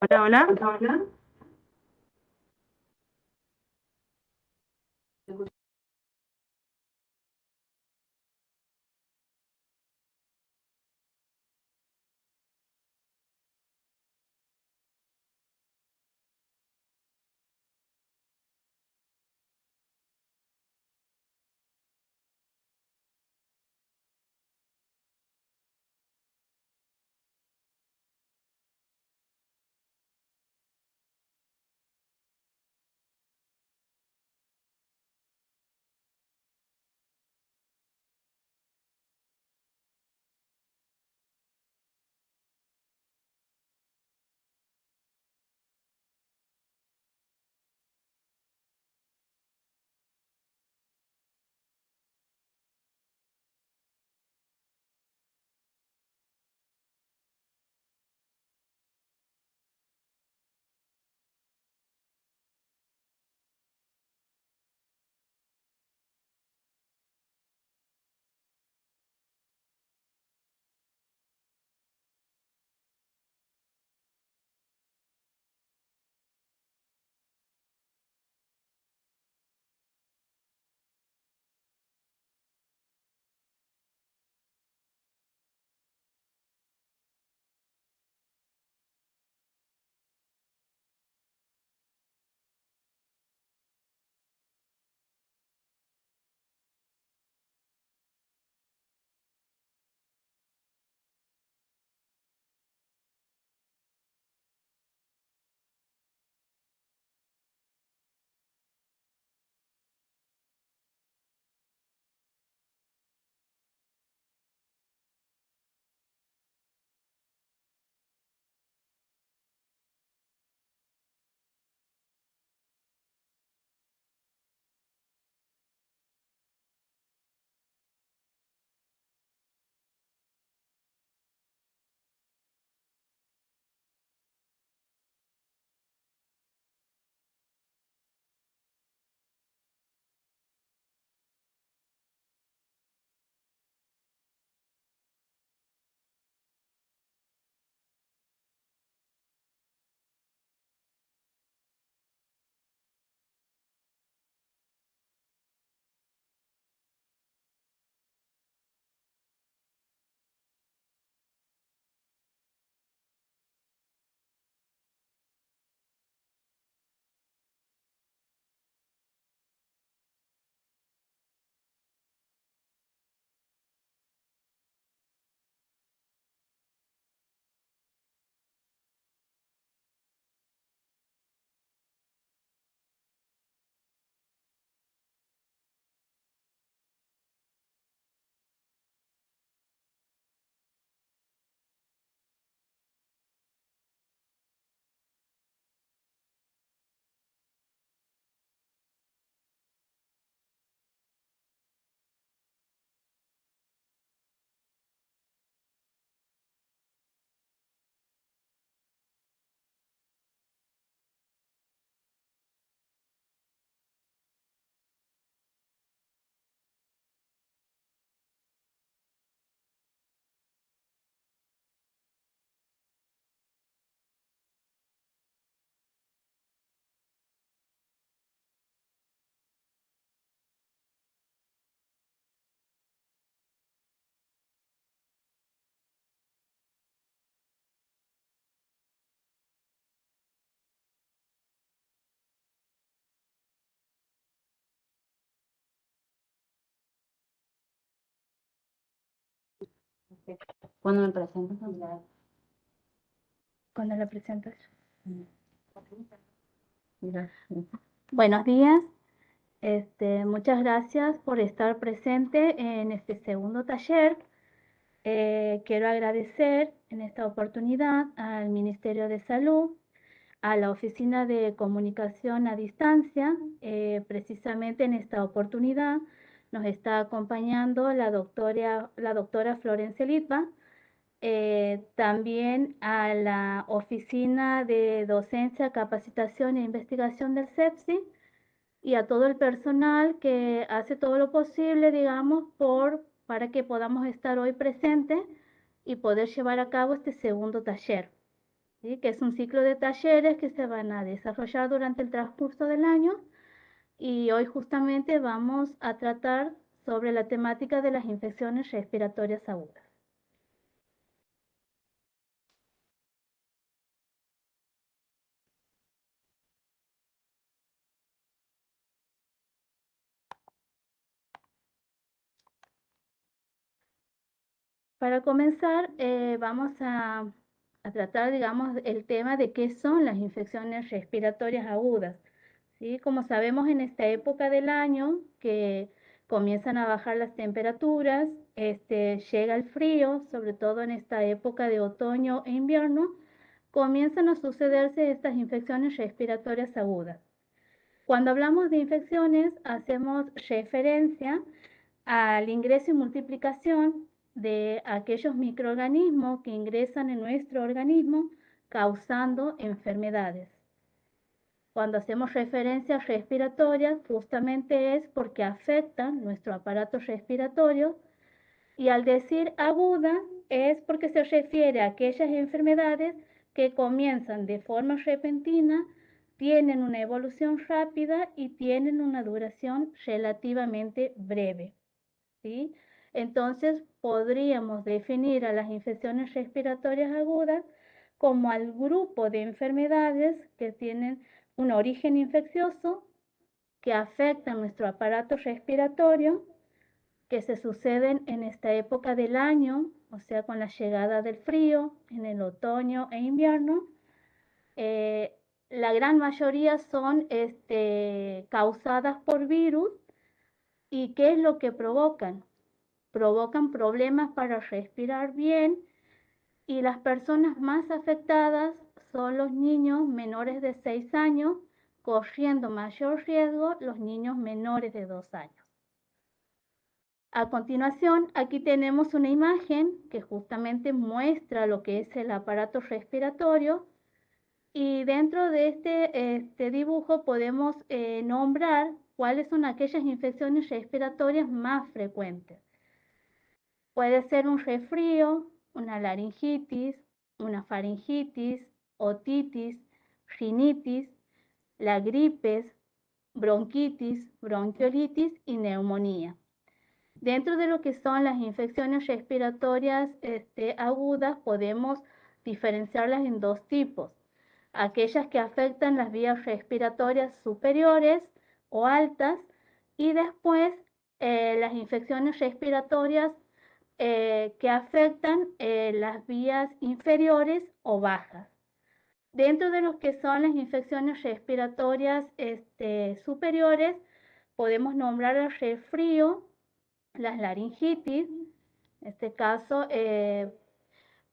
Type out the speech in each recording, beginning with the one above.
Hola, hola. Hola. Cuando me presentas, ya. Cuando la presentas. Mira. Buenos días. Muchas gracias por estar presente en este segundo taller. Quiero agradecer en esta oportunidad al Ministerio de Salud, a la Oficina de Comunicación a Distancia. Precisamente en esta oportunidad nos está acompañando la doctora Florencia Litva. También a la Oficina de Docencia, Capacitación e Investigación del CEPSI y a todo el personal que hace todo lo posible, digamos, para que podamos estar hoy presentes y poder llevar a cabo este segundo taller. ¿sí? Que es un ciclo de talleres que se van a desarrollar durante el transcurso del año, y hoy justamente vamos a tratar sobre la temática de las infecciones respiratorias agudas. Para comenzar, vamos a tratar, digamos, el tema de qué son las infecciones respiratorias agudas. ¿Sí? Como sabemos, en esta época del año que comienzan a bajar las temperaturas, llega el frío, sobre todo en esta época de otoño e invierno, comienzan a sucederse estas infecciones respiratorias agudas. Cuando hablamos de infecciones, hacemos referencia al ingreso y multiplicación de aquellos microorganismos que ingresan en nuestro organismo causando enfermedades. Cuando hacemos referencias respiratorias, justamente es porque afectan nuestro aparato respiratorio, y al decir aguda es porque se refiere a aquellas enfermedades que comienzan de forma repentina, tienen una evolución rápida y tienen una duración relativamente breve. ¿Sí? Entonces, podríamos definir a las infecciones respiratorias agudas como al grupo de enfermedades que tienen un origen infeccioso, que afectan nuestro aparato respiratorio, que se suceden en esta época del año, o sea, con la llegada del frío, en el otoño e invierno. La gran mayoría son causadas por virus. ¿Y qué es lo que provocan? Provocan problemas para respirar bien, y las personas más afectadas son los niños menores de 6 años, corriendo mayor riesgo los niños menores de 2 años. A continuación, aquí tenemos una imagen que justamente muestra lo que es el aparato respiratorio, y dentro de este dibujo podemos nombrar cuáles son aquellas infecciones respiratorias más frecuentes. Puede ser un resfrío, una laringitis, una faringitis, otitis, rinitis, la gripes, bronquitis, bronquiolitis y neumonía. Dentro de lo que son las infecciones respiratorias agudas, podemos diferenciarlas en dos tipos: aquellas que afectan las vías respiratorias superiores o altas, y después las infecciones respiratorias que afectan las vías inferiores o bajas. Dentro de lo que son las infecciones respiratorias superiores, podemos nombrar el resfrío, las laringitis. En este caso,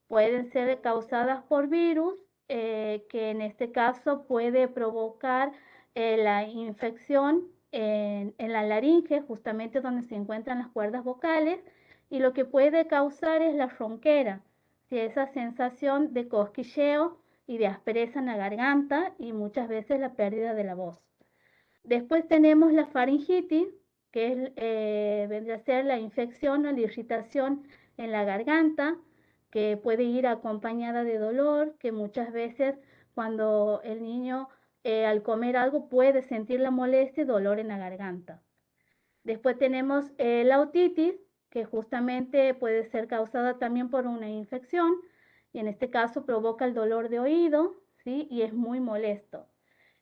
pueden ser causadas por virus, que en este caso puede provocar la infección en la laringe, justamente donde se encuentran las cuerdas vocales, y lo que puede causar es la ronquera, ¿sí? Esa sensación de cosquilleo y de aspereza en la garganta, y muchas veces la pérdida de la voz. Después tenemos la faringitis, que vendría a ser la infección o la irritación en la garganta, que puede ir acompañada de dolor, que muchas veces cuando el niño al comer algo puede sentir la molestia y dolor en la garganta. Después tenemos la otitis, que justamente puede ser causada también por una infección, y en este caso provoca el dolor de oído, ¿sí? Y es muy molesto.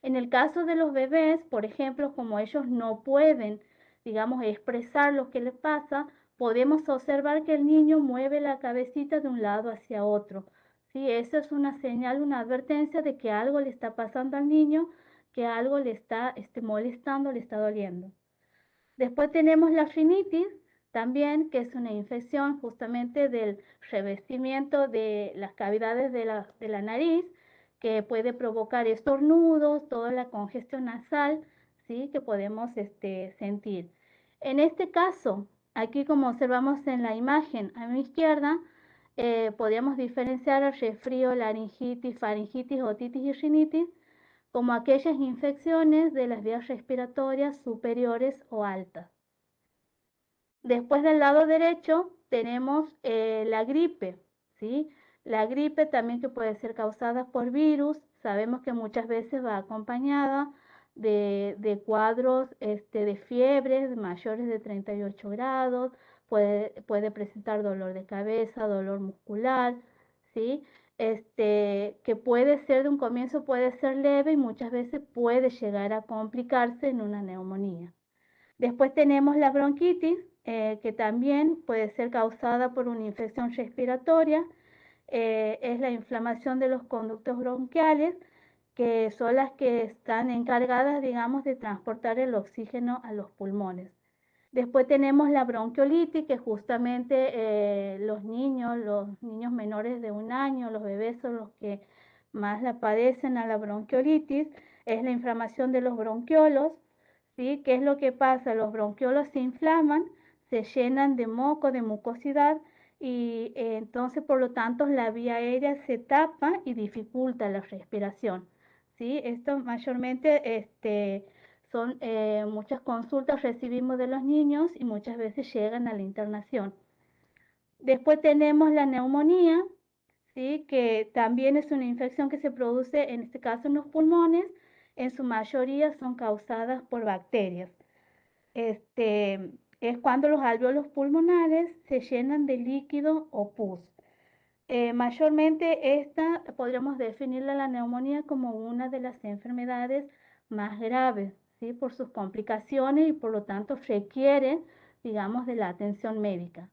En el caso de los bebés, por ejemplo, como ellos no pueden, digamos, expresar lo que les pasa, podemos observar que el niño mueve la cabecita de un lado hacia otro. ¿Sí? Eso es una señal, una advertencia de que algo le está pasando al niño, que algo le está molestando, le está doliendo. Después tenemos la rinitis, también, que es una infección justamente del revestimiento de las cavidades de la nariz, que puede provocar estornudos, toda la congestión nasal, ¿sí? Que podemos sentir. En este caso, aquí como observamos en la imagen a mi izquierda, podríamos diferenciar el resfrío, laringitis, faringitis, otitis y rinitis como aquellas infecciones de las vías respiratorias superiores o altas. Después del lado derecho tenemos la gripe, ¿sí? La gripe también que puede ser causada por virus, sabemos que muchas veces va acompañada de cuadros de fiebre mayores de 38 grados, puede presentar dolor de cabeza, dolor muscular, ¿sí? Que puede ser de un comienzo, puede ser leve y muchas veces puede llegar a complicarse en una neumonía. Después tenemos la bronquitis, que también puede ser causada por una infección respiratoria. Es la inflamación de los conductos bronquiales, que son las que están encargadas, digamos, de transportar el oxígeno a los pulmones. Después tenemos la bronquiolitis, que justamente los niños menores de 1 año, los bebés son los que más la padecen a la bronquiolitis. Es la inflamación de los bronquiolos, ¿sí? ¿Qué es lo que pasa? Los bronquiolos se inflaman, se llenan de moco, de mucosidad, y entonces por lo tanto la vía aérea se tapa y dificulta la respiración, ¿sí? Esto mayormente son muchas consultas recibimos de los niños y muchas veces llegan a la internación. Después tenemos la neumonía, ¿sí? Que también es una infección que se produce, en este caso en los pulmones, en su mayoría son causadas por bacterias. Es cuando los alvéolos pulmonares se llenan de líquido o pus. Mayormente esta podríamos definirla la neumonía como una de las enfermedades más graves, ¿sí? Por sus complicaciones y por lo tanto requiere, digamos, de la atención médica.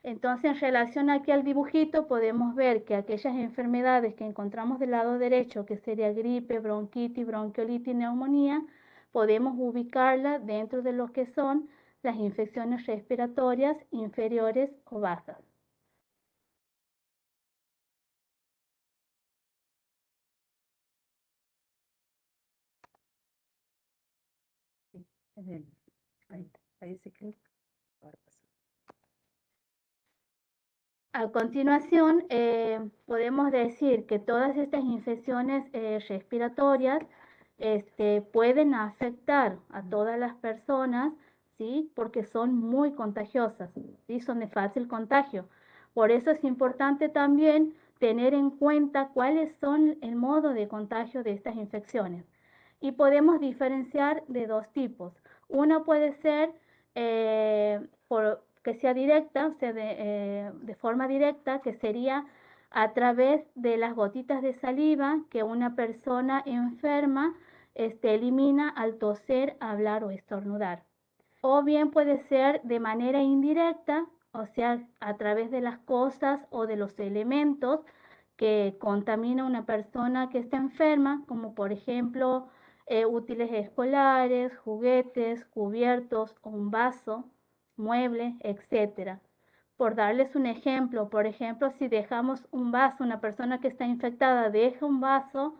Entonces, en relación aquí al dibujito, podemos ver que aquellas enfermedades que encontramos del lado derecho, que sería gripe, bronquitis, bronquiolitis, neumonía, podemos ubicarla dentro de lo que son las infecciones respiratorias inferiores o bajas. Ahí sí que A continuación, podemos decir que todas estas infecciones respiratorias pueden afectar a todas las personas, ¿sí? Porque son muy contagiosas, ¿sí? Son de fácil contagio. Por eso es importante también tener en cuenta cuáles son el modo de contagio de estas infecciones. Y podemos diferenciar de dos tipos. Una puede ser que sea directa, o sea, de forma directa, que sería a través de las gotitas de saliva que una persona enferma elimina al toser, hablar o estornudar. O bien puede ser de manera indirecta, o sea, a través de las cosas o de los elementos que contamina una persona que está enferma, como por ejemplo útiles escolares, juguetes, cubiertos o un vaso, mueble, etc. Por darles un ejemplo, por ejemplo, si dejamos un vaso, una persona que está infectada deja un vaso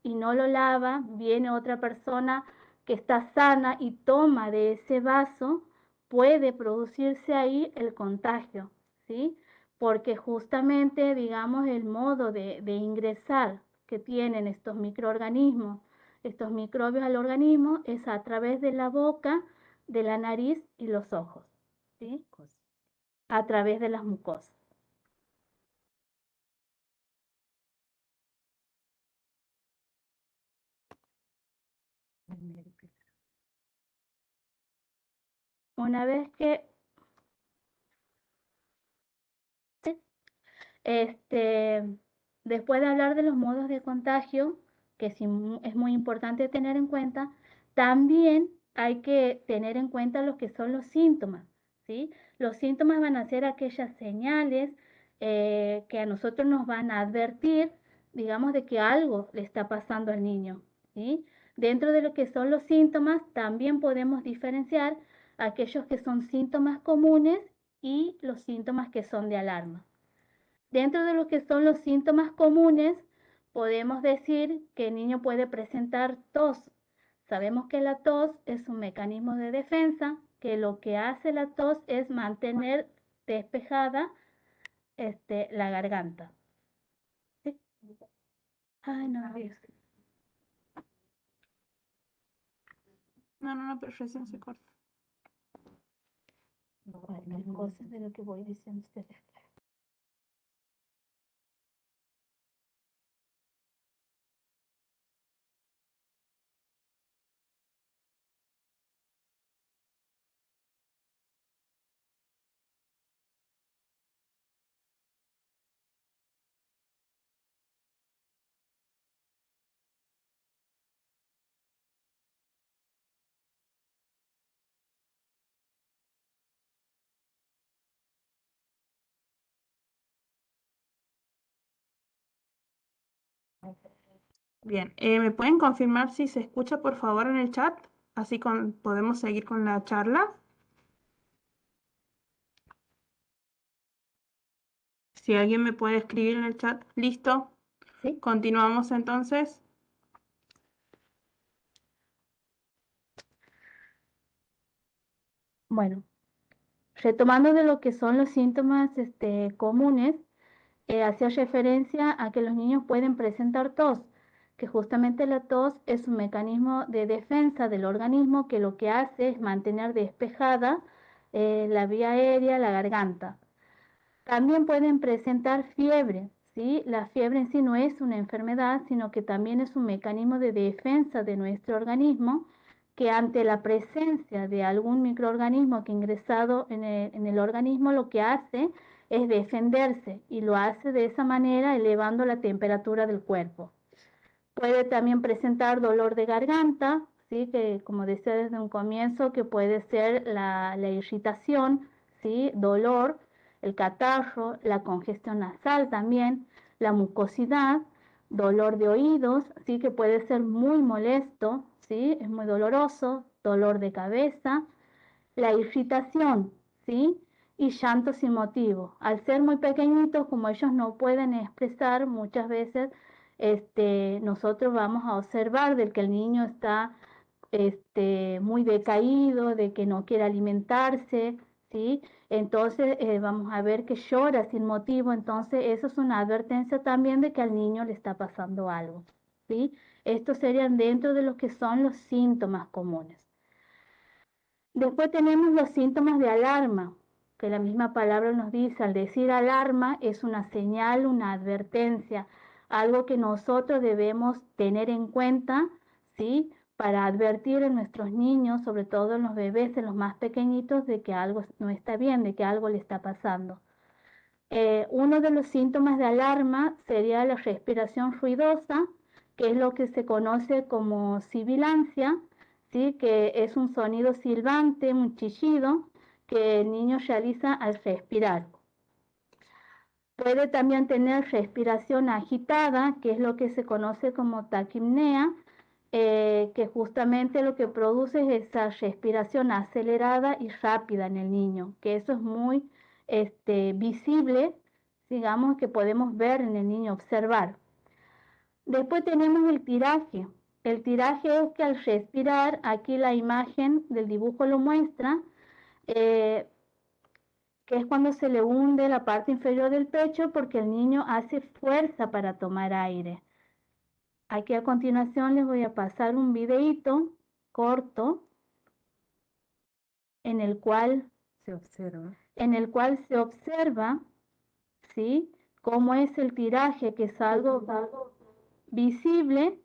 y no lo lava, viene otra persona que está sana y toma de ese vaso, puede producirse ahí el contagio, ¿sí? Porque justamente, digamos, el modo de ingresar que tienen estos microorganismos, estos microbios al organismo, es a través de la boca, de la nariz y los ojos, ¿sí? A través de las mucosas. Una vez que Este, después de hablar de los modos de contagio, que sí es muy importante tener en cuenta, también hay que tener en cuenta lo que son los síntomas, ¿sí? Los síntomas van a ser aquellas señales que a nosotros nos van a advertir, digamos, de que algo le está pasando al niño, ¿sí? Dentro de lo que son los síntomas, también podemos diferenciar aquellos que son síntomas comunes y los síntomas que son de alarma. Dentro de lo que son los síntomas comunes, podemos decir que el niño puede presentar tos. Sabemos que la tos es un mecanismo de defensa, que lo que hace la tos es mantener despejada la garganta. ¿Sí? Ay, no, Dios. No, pero recién se corta. Cualquier cosa de lo que voy diciendo ustedes. Bien, ¿me pueden confirmar si se escucha por favor en el chat? Así podemos seguir con la charla. Si alguien me puede escribir en el chat, listo. ¿Sí? Continuamos entonces. Bueno, retomando de lo que son los síntomas comunes, hacía referencia a que los niños pueden presentar tos, que justamente la tos es un mecanismo de defensa del organismo que lo que hace es mantener despejada la vía aérea, la garganta. También pueden presentar fiebre, ¿sí? La fiebre en sí no es una enfermedad, sino que también es un mecanismo de defensa de nuestro organismo que ante la presencia de algún microorganismo que ha ingresado en el organismo lo que hace es defenderse y lo hace de esa manera elevando la temperatura del cuerpo. Puede también presentar dolor de garganta, ¿sí? Que como decía desde un comienzo, que puede ser la irritación, ¿sí? Dolor, el catarro, la congestión nasal también, la mucosidad, dolor de oídos, ¿sí? Que puede ser muy molesto, ¿sí? Es muy doloroso, dolor de cabeza, la irritación, ¿sí? Y llanto sin motivo. Al ser muy pequeñitos, como ellos no pueden expresar, muchas veces nosotros vamos a observar del que el niño está muy decaído, de que no quiere alimentarse, ¿sí? Entonces vamos a ver que llora sin motivo, entonces eso es una advertencia también de que al niño le está pasando algo, ¿sí? Estos serían dentro de lo que son los síntomas comunes. Después tenemos los síntomas de alarma, que la misma palabra nos dice, al decir alarma es una señal, una advertencia, algo que nosotros debemos tener en cuenta, ¿sí? Para advertir a nuestros niños, sobre todo en los bebés, en los más pequeñitos, de que algo no está bien, de que algo le está pasando. Uno de los síntomas de alarma sería la respiración ruidosa, que es lo que se conoce como sibilancia, ¿sí? Que es un sonido silbante, un chillido que el niño realiza al respirar. Puede también tener respiración agitada, que es lo que se conoce como taquipnea, que justamente lo que produce es esa respiración acelerada y rápida en el niño, que eso es muy visible, digamos, que podemos ver en el niño, observar. Después tenemos el tiraje. El tiraje es que al respirar, aquí la imagen del dibujo lo muestra, eh, que es cuando se le hunde la parte inferior del pecho porque el niño hace fuerza para tomar aire. Aquí a continuación les voy a pasar un videíto corto en el cual se observa, ¿sí? Cómo es el tiraje, que es algo visible,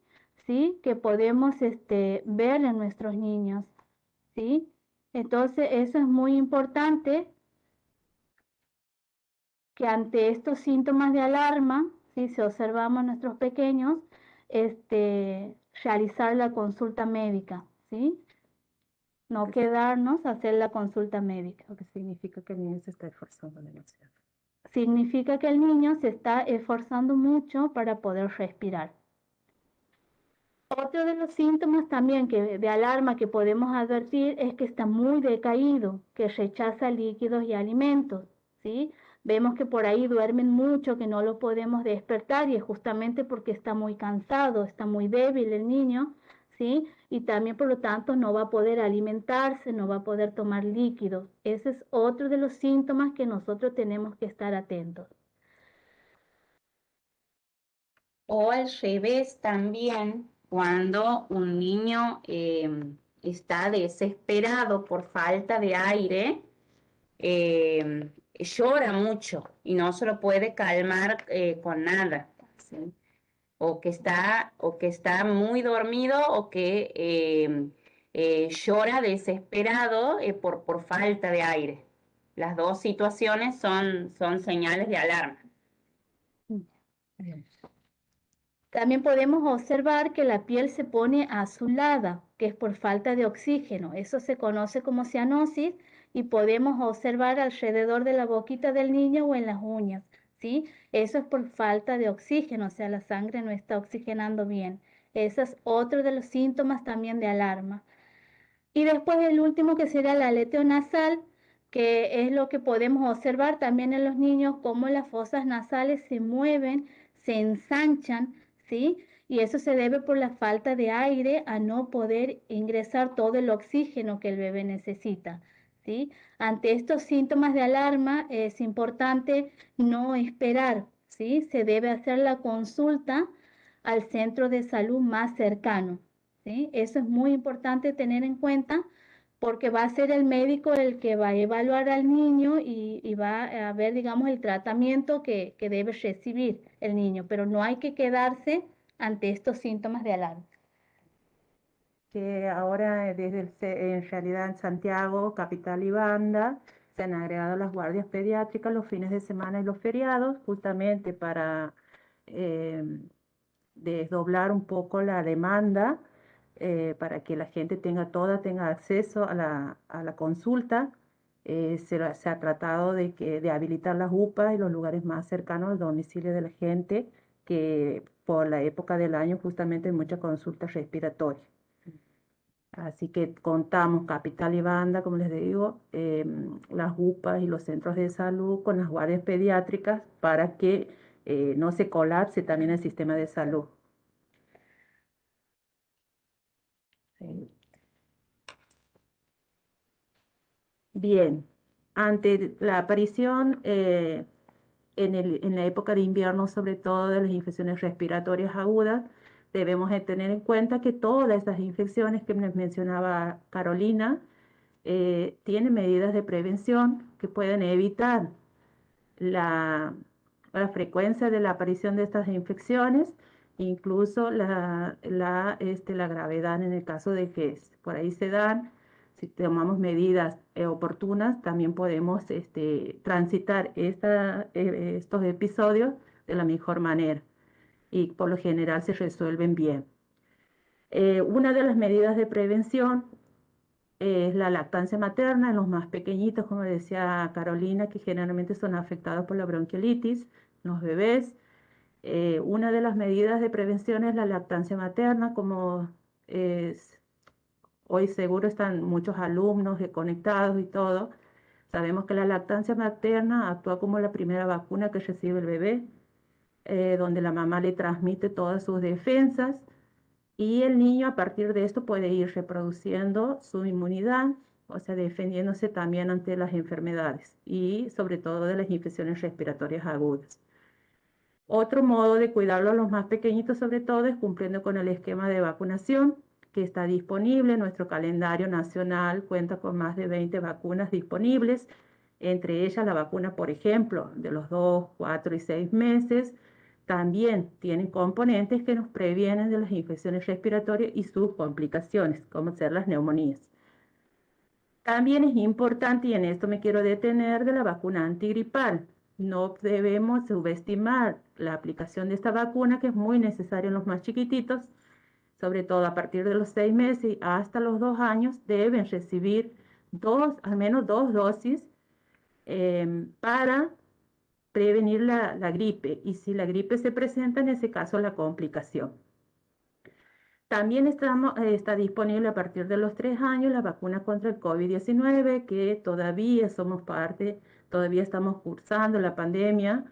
¿sí? Que podemos ver en nuestros niños, ¿sí? Entonces eso es muy importante, que ante estos síntomas de alarma, ¿sí? Si observamos a nuestros pequeños, realizar la consulta médica, ¿sí? No quedarnos a hacer la consulta médica. Lo que significa que el niño se está esforzando demasiado. Significa que el niño se está esforzando mucho para poder respirar. Otro de los síntomas también de alarma que podemos advertir es que está muy decaído, que rechaza líquidos y alimentos, ¿sí? Vemos que por ahí duermen mucho, que no lo podemos despertar y es justamente porque está muy cansado, está muy débil el niño, ¿sí? Y también por lo tanto no va a poder alimentarse, no va a poder tomar líquidos. Ese es otro de los síntomas que nosotros tenemos que estar atentos. O al revés también, cuando un niño está desesperado por falta de aire, llora mucho y no se lo puede calmar con nada, ¿sí? O que está muy dormido o que llora desesperado por falta de aire. Las dos situaciones son señales de alarma. También podemos observar que la piel se pone azulada, que es por falta de oxígeno. Eso se conoce como cianosis y podemos observar alrededor de la boquita del niño o en las uñas, ¿sí? Eso es por falta de oxígeno, o sea, la sangre no está oxigenando bien. Ese es otro de los síntomas también de alarma. Y después el último que será el aleteo nasal, que es lo que podemos observar también en los niños, cómo las fosas nasales se mueven, se ensanchan, ¿sí? Y eso se debe por la falta de aire a no poder ingresar todo el oxígeno que el bebé necesita, ¿sí? Ante estos síntomas de alarma es importante no esperar, ¿sí? Se debe hacer la consulta al centro de salud más cercano. ¿Sí? Eso es muy importante tener en cuenta porque va a ser el médico el que va a evaluar al niño y va a ver, digamos, el tratamiento que debe recibir el niño, pero no hay que quedarse ante estos síntomas de alarma. Que ahora en realidad en Santiago, capital y banda, se han agregado las guardias pediátricas los fines de semana y los feriados, justamente para eh, desdoblar un poco la demanda, para que la gente tenga acceso a la consulta. Se ha tratado de habilitar las UPA y los lugares más cercanos al domicilio de la gente, que por la época del año justamente hay muchas consultas respiratorias. Así que contamos Capital y Banda, como les digo, las UPAs y los centros de salud con las guardias pediátricas para que no se colapse también el sistema de salud. Sí. Bien, ante la aparición en la época de invierno, sobre todo de las infecciones respiratorias agudas, debemos de tener en cuenta que todas estas infecciones que les mencionaba Carolina tienen medidas de prevención que pueden evitar la, la frecuencia de la aparición de estas infecciones, incluso la gravedad en el caso de que por ahí se dan. Si tomamos medidas oportunas, también podemos transitar estos episodios de la mejor manera y por lo general se resuelven bien. Una de las medidas de prevención es la lactancia materna en los más pequeñitos, como decía Carolina, que generalmente son afectados por la bronquiolitis, los bebés. Una de las medidas de prevención es la lactancia materna, como es, hoy seguro están muchos alumnos conectados y todo. Sabemos que la lactancia materna actúa como la primera vacuna que recibe el bebé, donde la mamá le transmite todas sus defensas y el niño a partir de esto puede ir reproduciendo su inmunidad, o sea, defendiéndose también ante las enfermedades y sobre todo de las infecciones respiratorias agudas. Otro modo de cuidarlo a los más pequeñitos sobre todo es cumpliendo con el esquema de vacunación que está disponible. Nuestro calendario nacional cuenta con más de 20 vacunas disponibles, entre ellas la vacuna, por ejemplo, de los 2, 4 y 6 meses. También tienen componentes que nos previenen de las infecciones respiratorias y sus complicaciones, como ser las neumonías. También es importante, y en esto me quiero detener, de la vacuna antigripal. No debemos subestimar la aplicación de esta vacuna, que es muy necesaria en los más chiquititos, sobre todo a partir de los 6 meses y hasta los 2 años, deben recibir al menos 2 dosis para prevenir la gripe. Y si la gripe se presenta, en ese caso la complicación. También está disponible a partir de los 3 años la vacuna contra el COVID-19, que todavía somos parte, todavía estamos cursando la pandemia,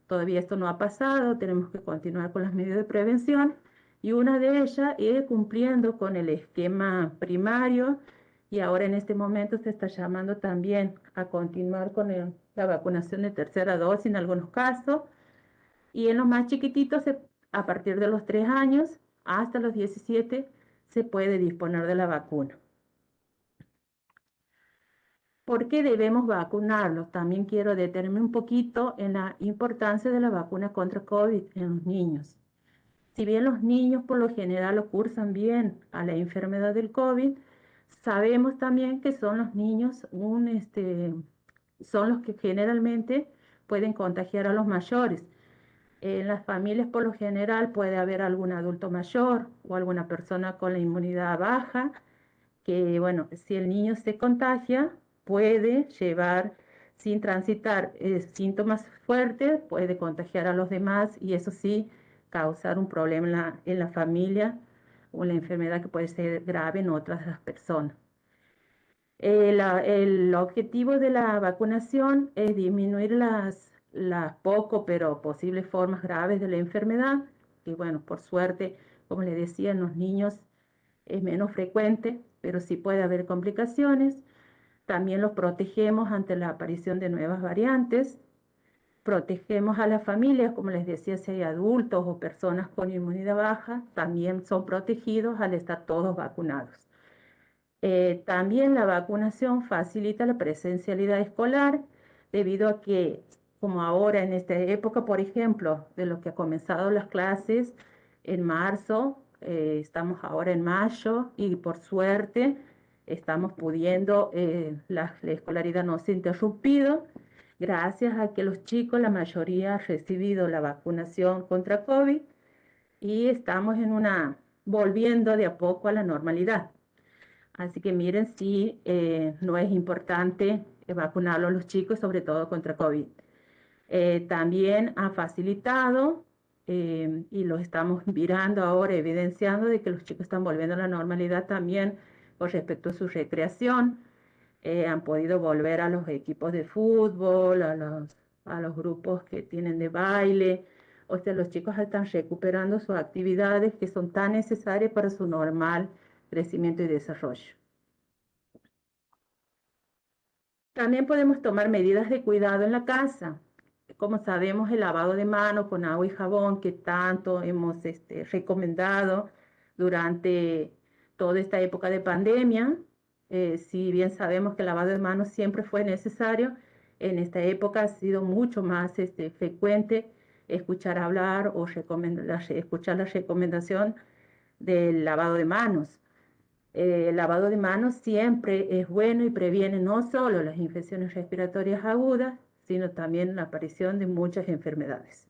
todavía esto no ha pasado, tenemos que continuar con las medidas de prevención y una de ellas es cumpliendo con el esquema primario y ahora en este momento se está llamando también a continuar con la vacunación de tercera dosis en algunos casos y en los más chiquititos a partir de los 3 años hasta los 17 se puede disponer de la vacuna. ¿Por qué debemos vacunarlos? También quiero detenerme un poquito en la importancia de la vacuna contra COVID en los niños. Si bien los niños por lo general lo cursan bien a la enfermedad del COVID, sabemos también que son los niños son los que generalmente pueden contagiar a los mayores. En las familias por lo general puede haber algún adulto mayor o alguna persona con la inmunidad baja que, bueno, si el niño se contagia, puede llevar sin transitar síntomas fuertes, puede contagiar a los demás y eso sí, causar un problema en la familia una enfermedad que puede ser grave en otras de las personas. El objetivo de la vacunación es disminuir las poco pero posibles formas graves de la enfermedad, que bueno, por suerte, como les decía, en los niños es menos frecuente, pero sí puede haber complicaciones. También los protegemos ante la aparición de nuevas variantes. Protegemos a las familias, como les decía, si hay adultos o personas con inmunidad baja, también son protegidos al estar todos vacunados. También la vacunación facilita la presencialidad escolar, debido a que, como ahora en esta época, por ejemplo, de lo que ha comenzado las clases en marzo, estamos ahora en mayo y por suerte estamos pudiendo, la escolaridad no se ha interrumpido, gracias a que los chicos, la mayoría, han recibido la vacunación contra COVID y estamos volviendo de a poco a la normalidad. Así que miren si no es importante vacunarlo a los chicos, sobre todo contra COVID. También ha facilitado, y lo estamos mirando ahora, evidenciando de que los chicos están volviendo a la normalidad también con respecto a su recreación. Han podido volver a los equipos de fútbol, a los grupos que tienen de baile. O sea, los chicos están recuperando sus actividades que son tan necesarias para su normal crecimiento y desarrollo. También podemos tomar medidas de cuidado en la casa. Como sabemos, el lavado de manos con agua y jabón que tanto hemos recomendado durante toda esta época de pandemia, si bien sabemos que el lavado de manos siempre fue necesario, en esta época ha sido mucho más frecuente escuchar hablar o escuchar la recomendación del lavado de manos. El lavado de manos siempre es bueno y previene no solo las infecciones respiratorias agudas, sino también la aparición de muchas enfermedades.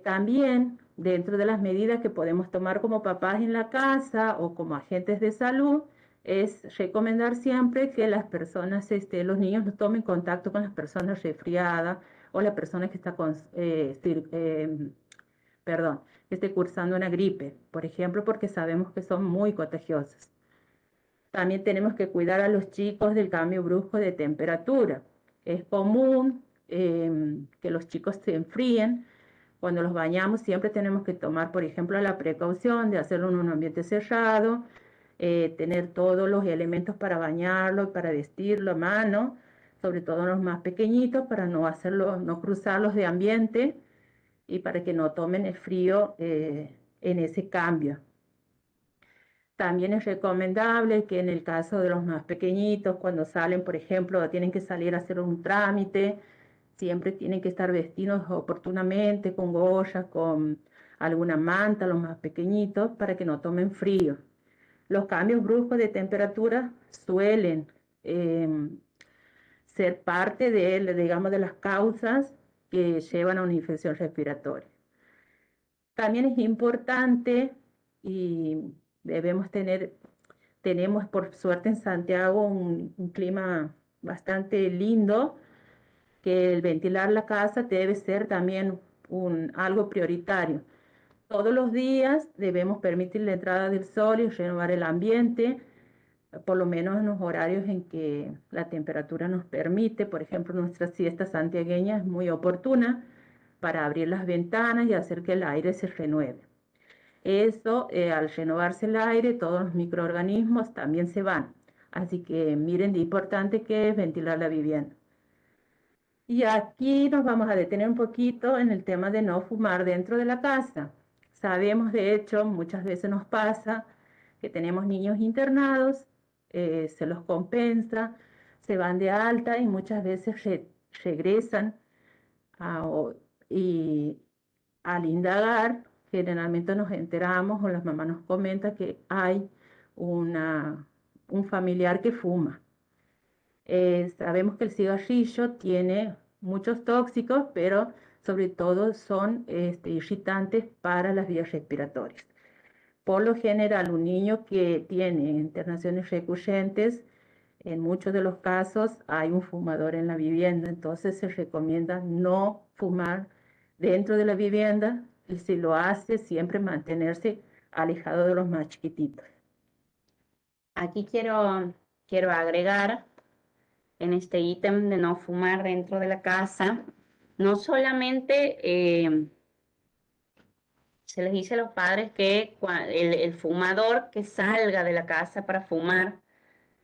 También, dentro de las medidas que podemos tomar como papás en la casa o como agentes de salud, es recomendar siempre que las personas, los niños no tomen contacto con las personas resfriadas o la persona que está que esté cursando una gripe, por ejemplo, porque sabemos que son muy contagiosas. También tenemos que cuidar a los chicos del cambio brusco de temperatura. Es común que los chicos se enfríen. Cuando los bañamos siempre tenemos que tomar, por ejemplo, la precaución de hacerlo en un ambiente cerrado, tener todos los elementos para bañarlo, para vestirlo a mano, sobre todo los más pequeñitos, para no cruzarlos de ambiente y para que no tomen el frío en ese cambio. También es recomendable que en el caso de los más pequeñitos, cuando salen, por ejemplo, tienen que salir a hacer un trámite, siempre tienen que estar vestidos oportunamente, con gorras, con alguna manta, los más pequeñitos, para que no tomen frío. Los cambios bruscos de temperatura suelen ser parte digamos, de las causas que llevan a una infección respiratoria. También es importante y tenemos por suerte en Santiago un clima bastante lindo, que el ventilar la casa debe ser también algo prioritario. Todos los días debemos permitir la entrada del sol y renovar el ambiente, por lo menos en los horarios en que la temperatura nos permite. Por ejemplo, nuestra siesta santiagueña es muy oportuna para abrir las ventanas y hacer que el aire se renueve. Eso, al renovarse el aire, todos los microorganismos también se van. Así que miren lo importante que es ventilar la vivienda. Y aquí nos vamos a detener un poquito en el tema de no fumar dentro de la casa. Sabemos, de hecho, muchas veces nos pasa que tenemos niños internados, se los compensa, se van de alta y muchas veces regresan y al indagar, generalmente nos enteramos o las mamás nos comentan que hay un familiar que fuma. Sabemos que el cigarrillo tiene muchos tóxicos, pero sobre todo son irritantes para las vías respiratorias. Por lo general, un niño que tiene internaciones recurrentes, en muchos de los casos hay un fumador en la vivienda, entonces se recomienda no fumar dentro de la vivienda y si lo hace, siempre mantenerse alejado de los más chiquititos. Aquí quiero agregar en este ítem de no fumar dentro de la casa, no solamente se les dice a los padres que el fumador que salga de la casa para fumar,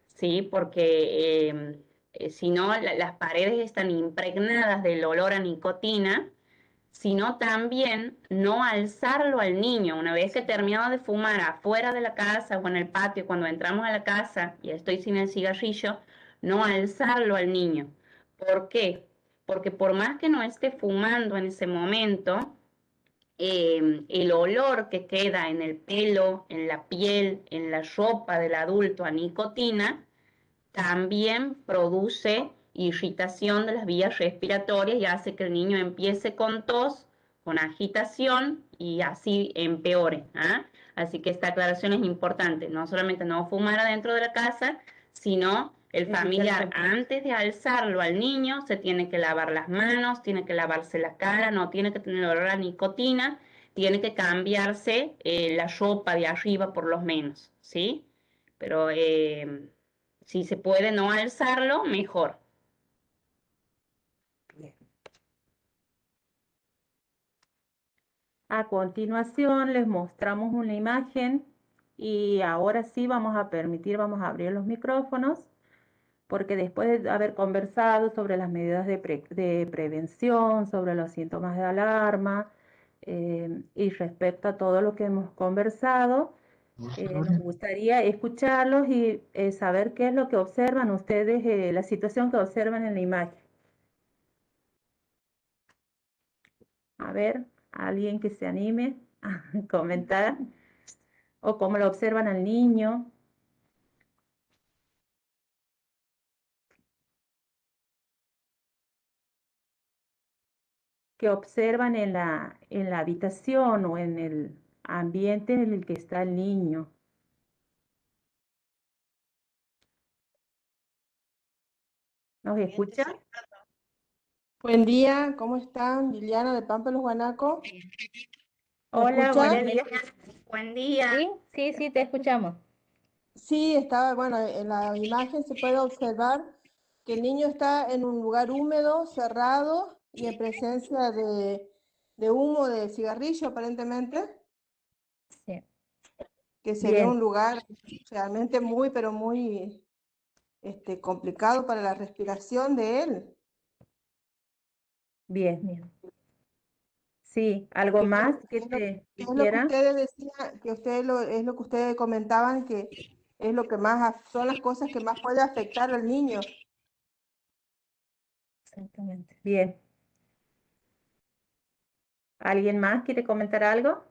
¿sí? Porque si no, las paredes están impregnadas del olor a nicotina, sino también no alzarlo al niño. Una vez que terminado de fumar afuera de la casa o en el patio, cuando entramos a la casa y estoy sin el cigarrillo, no alzarlo al niño. ¿Por qué? Porque por más que no esté fumando en ese momento, el olor que queda en el pelo, en la piel, en la ropa del adulto a nicotina, también produce irritación de las vías respiratorias y hace que el niño empiece con tos, con agitación y así empeore. ¿Ah? Así que esta aclaración es importante, no solamente no fumar adentro de la casa, sino el familiar antes de alzarlo al niño se tiene que lavar las manos, tiene que lavarse la cara, no tiene que tener olor a nicotina, tiene que cambiarse la ropa de arriba por lo menos, ¿sí? Pero si se puede no alzarlo, mejor. A continuación les mostramos una imagen y ahora sí vamos a abrir los micrófonos, porque después de haber conversado sobre las medidas de prevención, sobre los síntomas de alarma y respecto a todo lo que hemos conversado, nos gustaría escucharlos y saber qué es lo que observan ustedes, la situación que observan en la imagen. A ver, alguien que se anime a comentar o cómo lo observan al niño. ¿Qué observan en la habitación o en el ambiente en el que está el niño? ¿Nos escucha? Buen día, ¿cómo están? Liliana de Pampa Los Guanaco. ¿Me Hola, escuchan? buenos días. Buen día. Sí, te escuchamos. Sí, bueno, en la imagen se puede observar que el niño está en un lugar húmedo, cerrado y en presencia de humo de cigarrillo aparentemente, Sí. que sería Bien. un lugar realmente pero muy complicado para la respiración de él. Bien. Bien. Sí, ¿algo Que es más lo- que es lo te es lo que quisiera? ustedes decían, es lo que ustedes comentaban, que es lo que son las cosas que más puede afectar al niño. Exactamente. Bien. ¿Alguien más quiere comentar algo?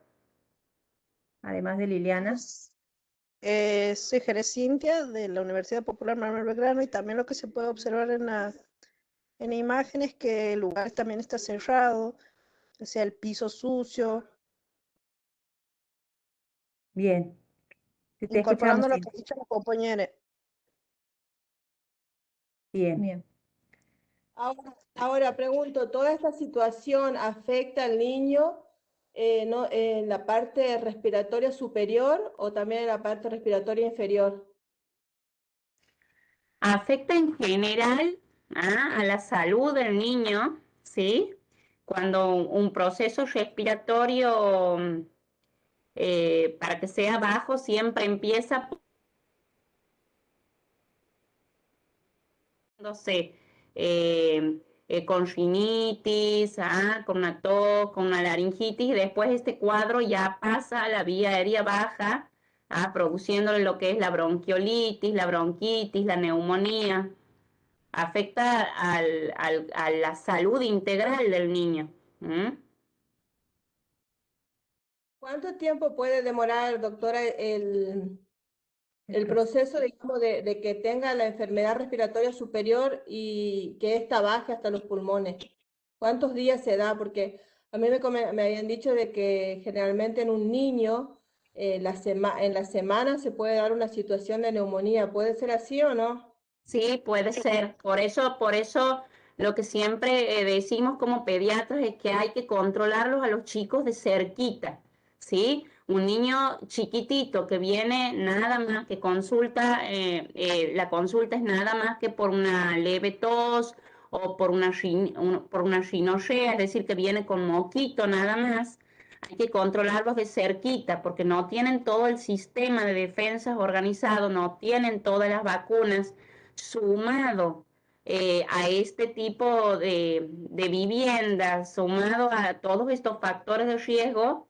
Además de Liliana. Soy Jerez Cintia de la Universidad Popular Manuel Belgrano y también lo que se puede observar en la imagen es que el lugar también está cerrado, o sea, el piso sucio, Bien. Sí, te escuchamos, incorporando lo que Cintia. ha dicho la compañera. Bien. Bien. Ahora pregunto, ¿toda esta situación afecta al niño en la parte respiratoria superior o también en la parte respiratoria inferior? Afecta en general a la salud del niño, ¿sí? Cuando un proceso respiratorio para que sea bajo siempre empieza con rinitis, con una tos, con una laringitis, y después este cuadro ya pasa a la vía aérea baja, produciéndole lo que es la bronquiolitis, la bronquitis, la neumonía. Afecta a la salud integral del niño. ¿Mm? ¿Cuánto tiempo puede demorar, doctora, el proceso, digamos, de que tenga la enfermedad respiratoria superior y que ésta baje hasta los pulmones? ¿Cuántos días se da? Porque a mí me habían dicho de que generalmente en un niño en la semana se puede dar una situación de neumonía. ¿Puede ser así o no? Sí, puede ser. Por eso lo que siempre decimos como pediatras es que hay que controlarlos a los chicos de cerquita, ¿sí? Un niño chiquitito que viene nada más que consulta, la consulta es nada más que por una leve tos o por una rinorrea, es decir, que viene con moquito nada más. Hay que controlarlos de cerquita porque no tienen todo el sistema de defensas organizado, no tienen todas las vacunas, sumado a este tipo de viviendas, sumado a todos estos factores de riesgo,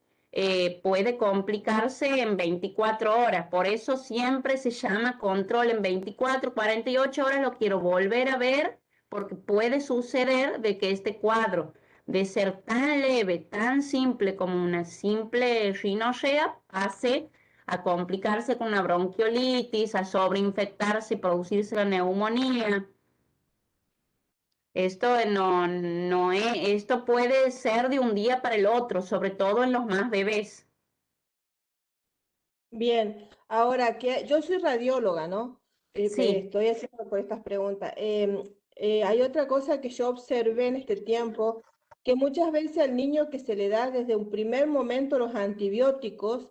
puede complicarse en 24 horas. Por eso siempre se llama control en 24, 48 horas, lo quiero volver a ver porque puede suceder de que este cuadro de ser tan leve, tan simple como una simple rinorrea, pase a complicarse con una bronquiolitis, a sobreinfectarse y producirse la neumonía. Esto puede ser de un día para el otro, sobre todo en los más bebés. Bien, ahora que yo soy radióloga, ¿no? Me Sí, estoy haciendo por estas preguntas. Hay otra cosa que yo observé en este tiempo, que muchas veces al niño que se le da desde un primer momento los antibióticos,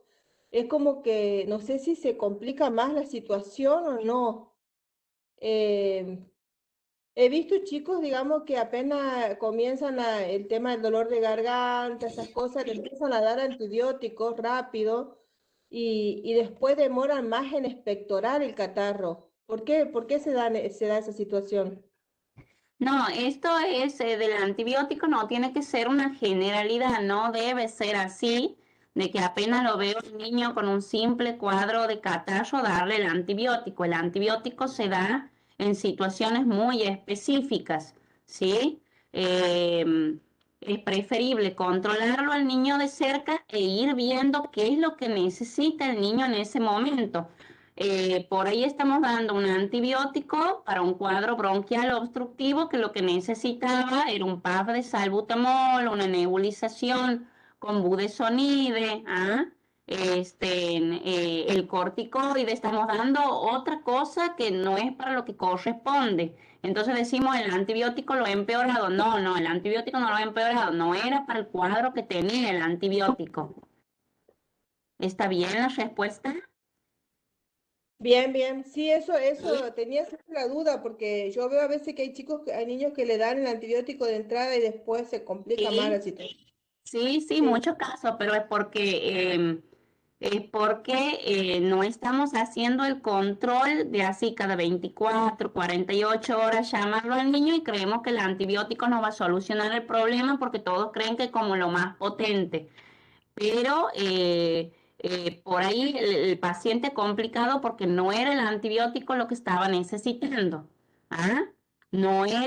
es como que no sé si se complica más la situación o no. Em, He visto chicos, digamos, que apenas comienzan el tema del dolor de garganta, esas cosas, le empiezan a dar antibióticos rápido y después demoran más en expectorar el catarro. ¿Por qué? ¿Por qué se da esa situación? no, esto es del antibiótico, no tiene que ser una generalidad, no debe ser así, de que apenas lo veo el niño con un simple cuadro de catarro, darle el antibiótico. El antibiótico se da en situaciones muy específicas, ¿sí? Es preferible controlarlo al niño de cerca e ir viendo qué es lo que necesita el niño en ese momento. Por ahí estamos dando un antibiótico para un cuadro bronquial obstructivo que lo que necesitaba era un puff de salbutamol, una nebulización con budesonide, ¿ah? El corticoide, estamos dando otra cosa que no es para lo que corresponde. Entonces decimos el antibiótico lo ha empeorado. No, no, el antibiótico no lo ha empeorado, no era para el cuadro que tenía el antibiótico. ¿Está bien la respuesta? Bien, bien. Sí, eso, tenía siempre la duda porque yo veo a veces que hay chicos, hay niños que le dan el antibiótico de entrada y después se complica más la Sí. situación. Sí, sí, Sí. muchos casos, pero es porque no estamos haciendo el control de así cada 24, 48 horas llamarlo al niño y creemos que el antibiótico no va a solucionar el problema porque todos creen que es como lo más potente. Pero por ahí el paciente complicado porque no era el antibiótico lo que estaba necesitando. ¿Ah? Sí,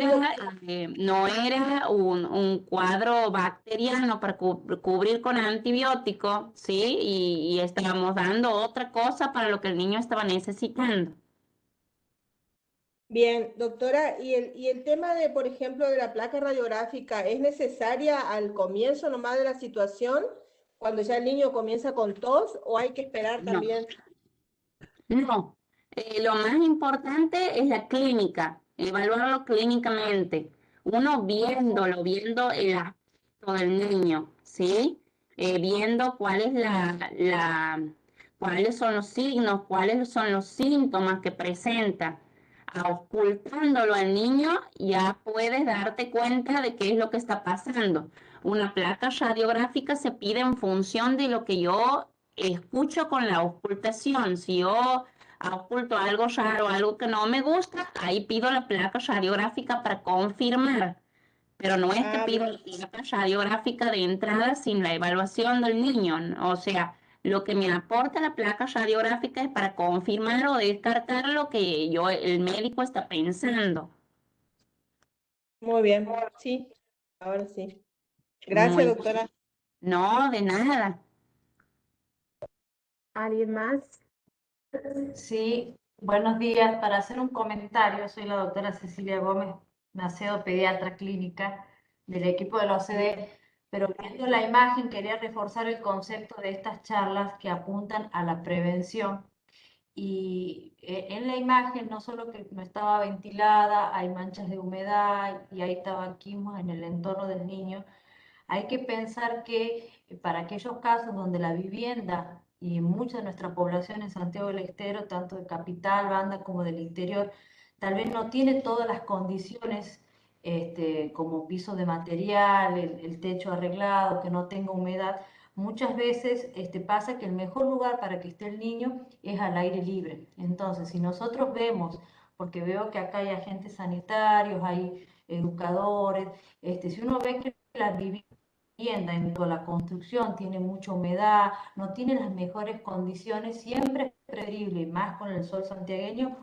doctor. No era un cuadro bacteriano para cubrir con antibiótico, ¿sí? Y estábamos dando otra cosa para lo que el niño estaba necesitando. Bien, doctora, y el tema de, por ejemplo, de la placa radiográfica, ¿es necesaria al comienzo nomás de la situación, cuando ya el niño comienza con tos, o hay que esperar No, también? no. Lo más importante es la clínica, evaluarlo clínicamente. Uno viendo el aspecto del niño, ¿sí? Viendo cuáles son los signos, cuáles son los síntomas que presenta. Ocultándolo al niño, ya puedes darte cuenta de qué es lo que está pasando. Una placa radiográfica se pide en función de lo que yo escucho con la ocultación. Si yo oculto algo raro, algo que no me gusta, ahí pido la placa radiográfica para confirmar. Pero no es que Ah, pido la placa radiográfica de entrada sin la evaluación del niño. O sea, lo que me aporta la placa radiográfica es para confirmar o descartar lo que el médico está pensando. muy bien, sí, ahora sí. Gracias, Muy doctora. bien. No, de nada. ¿Alguien más? Sí, buenos días. Para hacer un comentario, soy la doctora Cecilia Gómez Macedo, pediatra clínica del equipo de la OCDE, pero viendo la imagen quería reforzar el concepto de estas charlas que apuntan a la prevención. Y en la imagen no solo que no estaba ventilada, hay manchas de humedad y hay tabaquismo en el entorno del niño. Hay que pensar que para aquellos casos donde la vivienda y mucha de nuestra población en Santiago del Estero, tanto de capital, banda como del interior, tal vez no tiene todas las condiciones como piso de material, el techo arreglado, que no tenga humedad. Muchas veces pasa que el mejor lugar para que esté el niño es al aire libre. Entonces, si nosotros vemos, porque veo que acá hay agentes sanitarios, hay educadores, si uno ve que la vivienda en toda la construcción tiene mucha humedad, no tiene las mejores condiciones, siempre es preferible, y más con el sol santiagueño,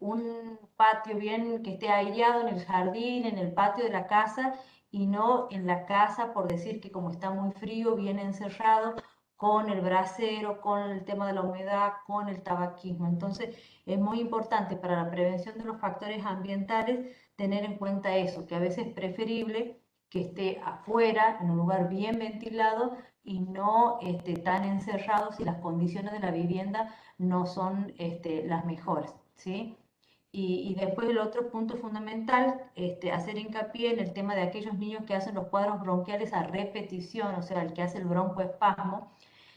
un patio bien que esté aireado en el jardín, en el patio de la casa, y no en la casa, por decir que como está muy frío, bien encerrado, con el brasero, con el tema de la humedad, con el tabaquismo. Entonces, es muy importante para la prevención de los factores ambientales tener en cuenta eso, que a veces es preferible que esté afuera, en un lugar bien ventilado y no tan encerrado si las condiciones de la vivienda no son las mejores, ¿sí? Y después el otro punto fundamental, hacer hincapié en el tema de aquellos niños que hacen los cuadros bronquiales a repetición, o sea, el que hace el broncoespasmo,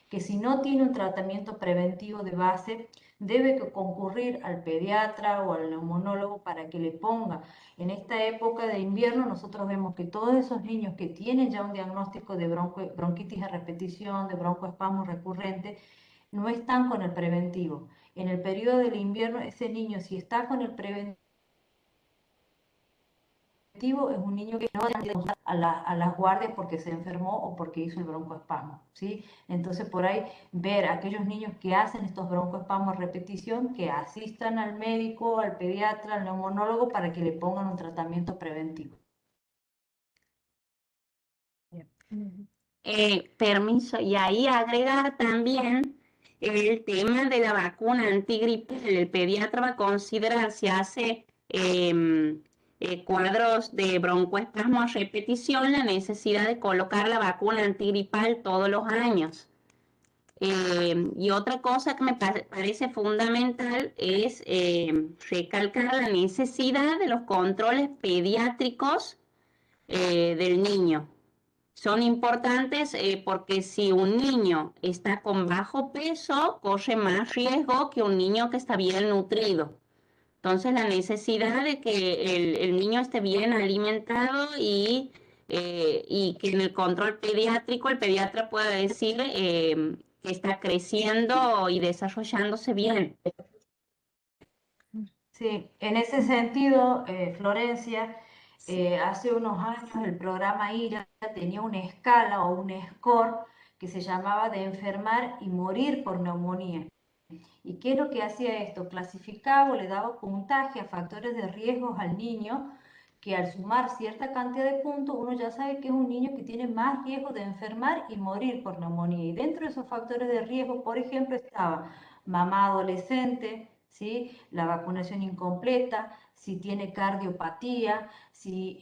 que si no tiene un tratamiento preventivo de base, debe concurrir al pediatra o al neumonólogo para que le ponga. En esta época de invierno nosotros vemos que todos esos niños que tienen ya un diagnóstico de bronquitis a repetición, de broncoespasmo recurrente, no están con el preventivo. En el periodo del invierno, ese niño, si está con el preventivo, es un niño que no debe a las guardias porque se enfermó o porque hizo el broncoespasmo, ¿sí? Entonces, por ahí, ver a aquellos niños que hacen estos broncoespasmos a repetición, que asistan al médico, al pediatra, al neumonólogo, para que le pongan un tratamiento preventivo. Permiso, y ahí agregar también el tema de la vacuna antigripal. El pediatra va a considerar si hace cuadros de broncoespasmo a repetición la necesidad de colocar la vacuna antigripal todos los años. Y otra cosa que me parece fundamental es recalcar la necesidad de los controles pediátricos del niño. Son importantes porque si un niño está con bajo peso, corre más riesgo que un niño que está bien nutrido. Entonces, la necesidad de que el niño esté bien alimentado y que en el control pediátrico el pediatra pueda decir que está creciendo y desarrollándose bien. Sí, en ese sentido, Florencia, hace unos años el programa IRA tenía una escala o un score que se llamaba de enfermar y morir por neumonía. ¿Y qué es lo que hacía esto? Clasificaba o le daba puntaje a factores de riesgos al niño, que al sumar cierta cantidad de puntos uno ya sabe que es un niño que tiene más riesgo de enfermar y morir por neumonía. Y dentro de esos factores de riesgo, por ejemplo, estaba mamá adolescente, ¿sí? La vacunación incompleta, si tiene cardiopatía, si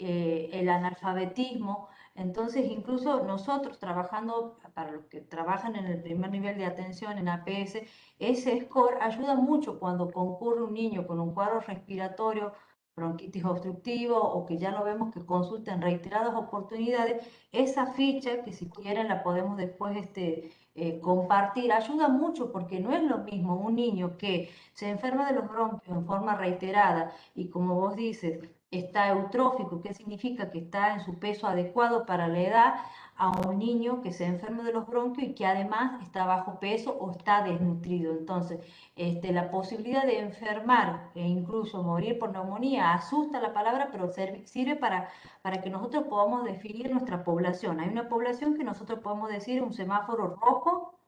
el analfabetismo. Entonces, incluso nosotros trabajando, para los que trabajan en el primer nivel de atención en APS, ese score ayuda mucho cuando concurre un niño con un cuadro respiratorio, bronquitis obstructiva, o que ya lo vemos que consulta en reiteradas oportunidades. Esa ficha, que si quieren la podemos después compartir, ayuda mucho, porque no es lo mismo un niño que se enferma de los bronquios en forma reiterada y, como vos dices, está eutrófico, que significa que está en su peso adecuado para la edad, a un niño que se enferma de los bronquios y que además está bajo peso o está desnutrido. Entonces, la posibilidad de enfermar e incluso morir por neumonía asusta la palabra, pero sirve para que nosotros podamos definir nuestra población. Hay una población que nosotros podemos decir un semáforo rojo,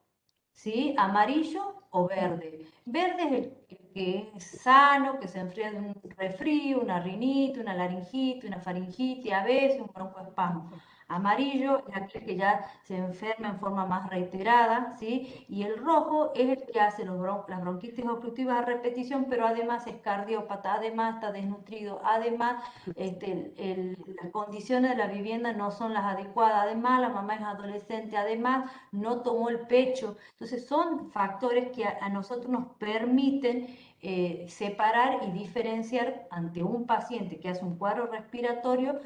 ¿sí? Amarillo o verde. Verde es el que es sano, que se enfría de un resfrío, una rinitis, una laringitis, una faringitis, a veces un broncoespasmo. Amarillo es aquel que ya se enferma en forma más reiterada, ¿sí? Y el rojo es el que hace las bronquitis obstructivas a repetición, pero además es cardiópata, además está desnutrido, además las condiciones de la vivienda no son las adecuadas, además la mamá es adolescente, además no tomó el pecho. Entonces son factores que a nosotros nos permiten separar y diferenciar ante un paciente que hace un cuadro respiratorio,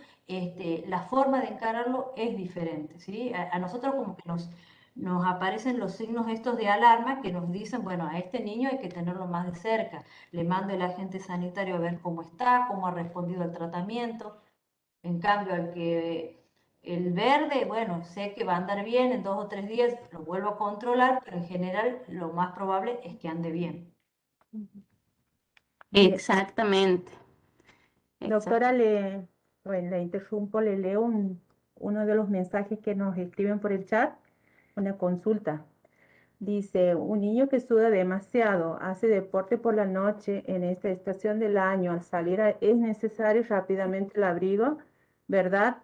la forma de encararlo es diferente, ¿sí? A nosotros como que nos aparecen los signos estos de alarma que nos dicen, bueno, a este niño hay que tenerlo más de cerca, le mando el agente sanitario a ver cómo está, cómo ha respondido al tratamiento. En cambio, el verde, bueno, sé que va a andar bien en 2 o 3 días, lo vuelvo a controlar, pero en general lo más probable es que ande bien. Bien, Exactamente. doctora, bueno, la interrumpo, le leo uno de los mensajes que nos escriben por el chat, una consulta. Dice, un niño que suda demasiado, hace deporte por la noche en esta estación del año, al salir es necesario rápidamente el abrigo, ¿verdad?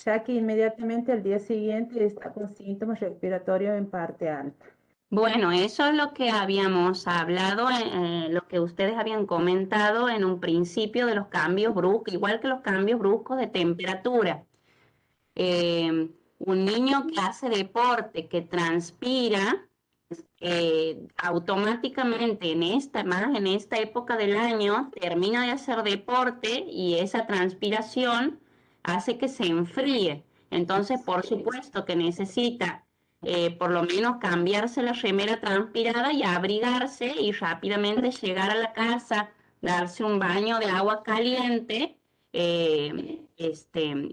Ya que inmediatamente al día siguiente está con síntomas respiratorios en parte alta. Bueno, eso es lo que habíamos hablado, lo que ustedes habían comentado en un principio de los cambios bruscos, igual que los cambios bruscos de temperatura. Un niño que hace deporte, que transpira, automáticamente más en esta época del año, termina de hacer deporte y esa transpiración hace que se enfríe. Entonces, por supuesto que necesita por lo menos cambiarse la remera transpirada y abrigarse y rápidamente llegar a la casa, darse un baño de agua caliente, y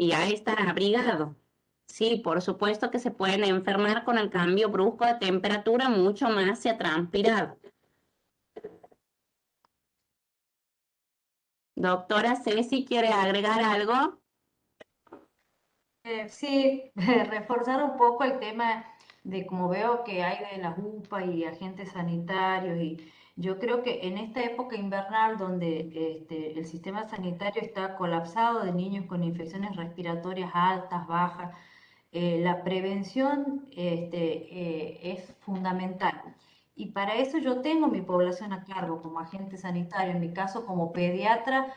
ya estar abrigado. Sí, por supuesto que se pueden enfermar con el cambio brusco de temperatura mucho más si ha transpirado. Doctora Ceci, ¿quiere agregar algo? Sí, reforzar un poco el tema de como veo que hay de las UPA y agentes sanitarios y yo creo que en esta época invernal donde el sistema sanitario está colapsado de niños con infecciones respiratorias altas, bajas, la prevención es fundamental. Y para eso yo tengo mi población a cargo como agente sanitario, en mi caso como pediatra.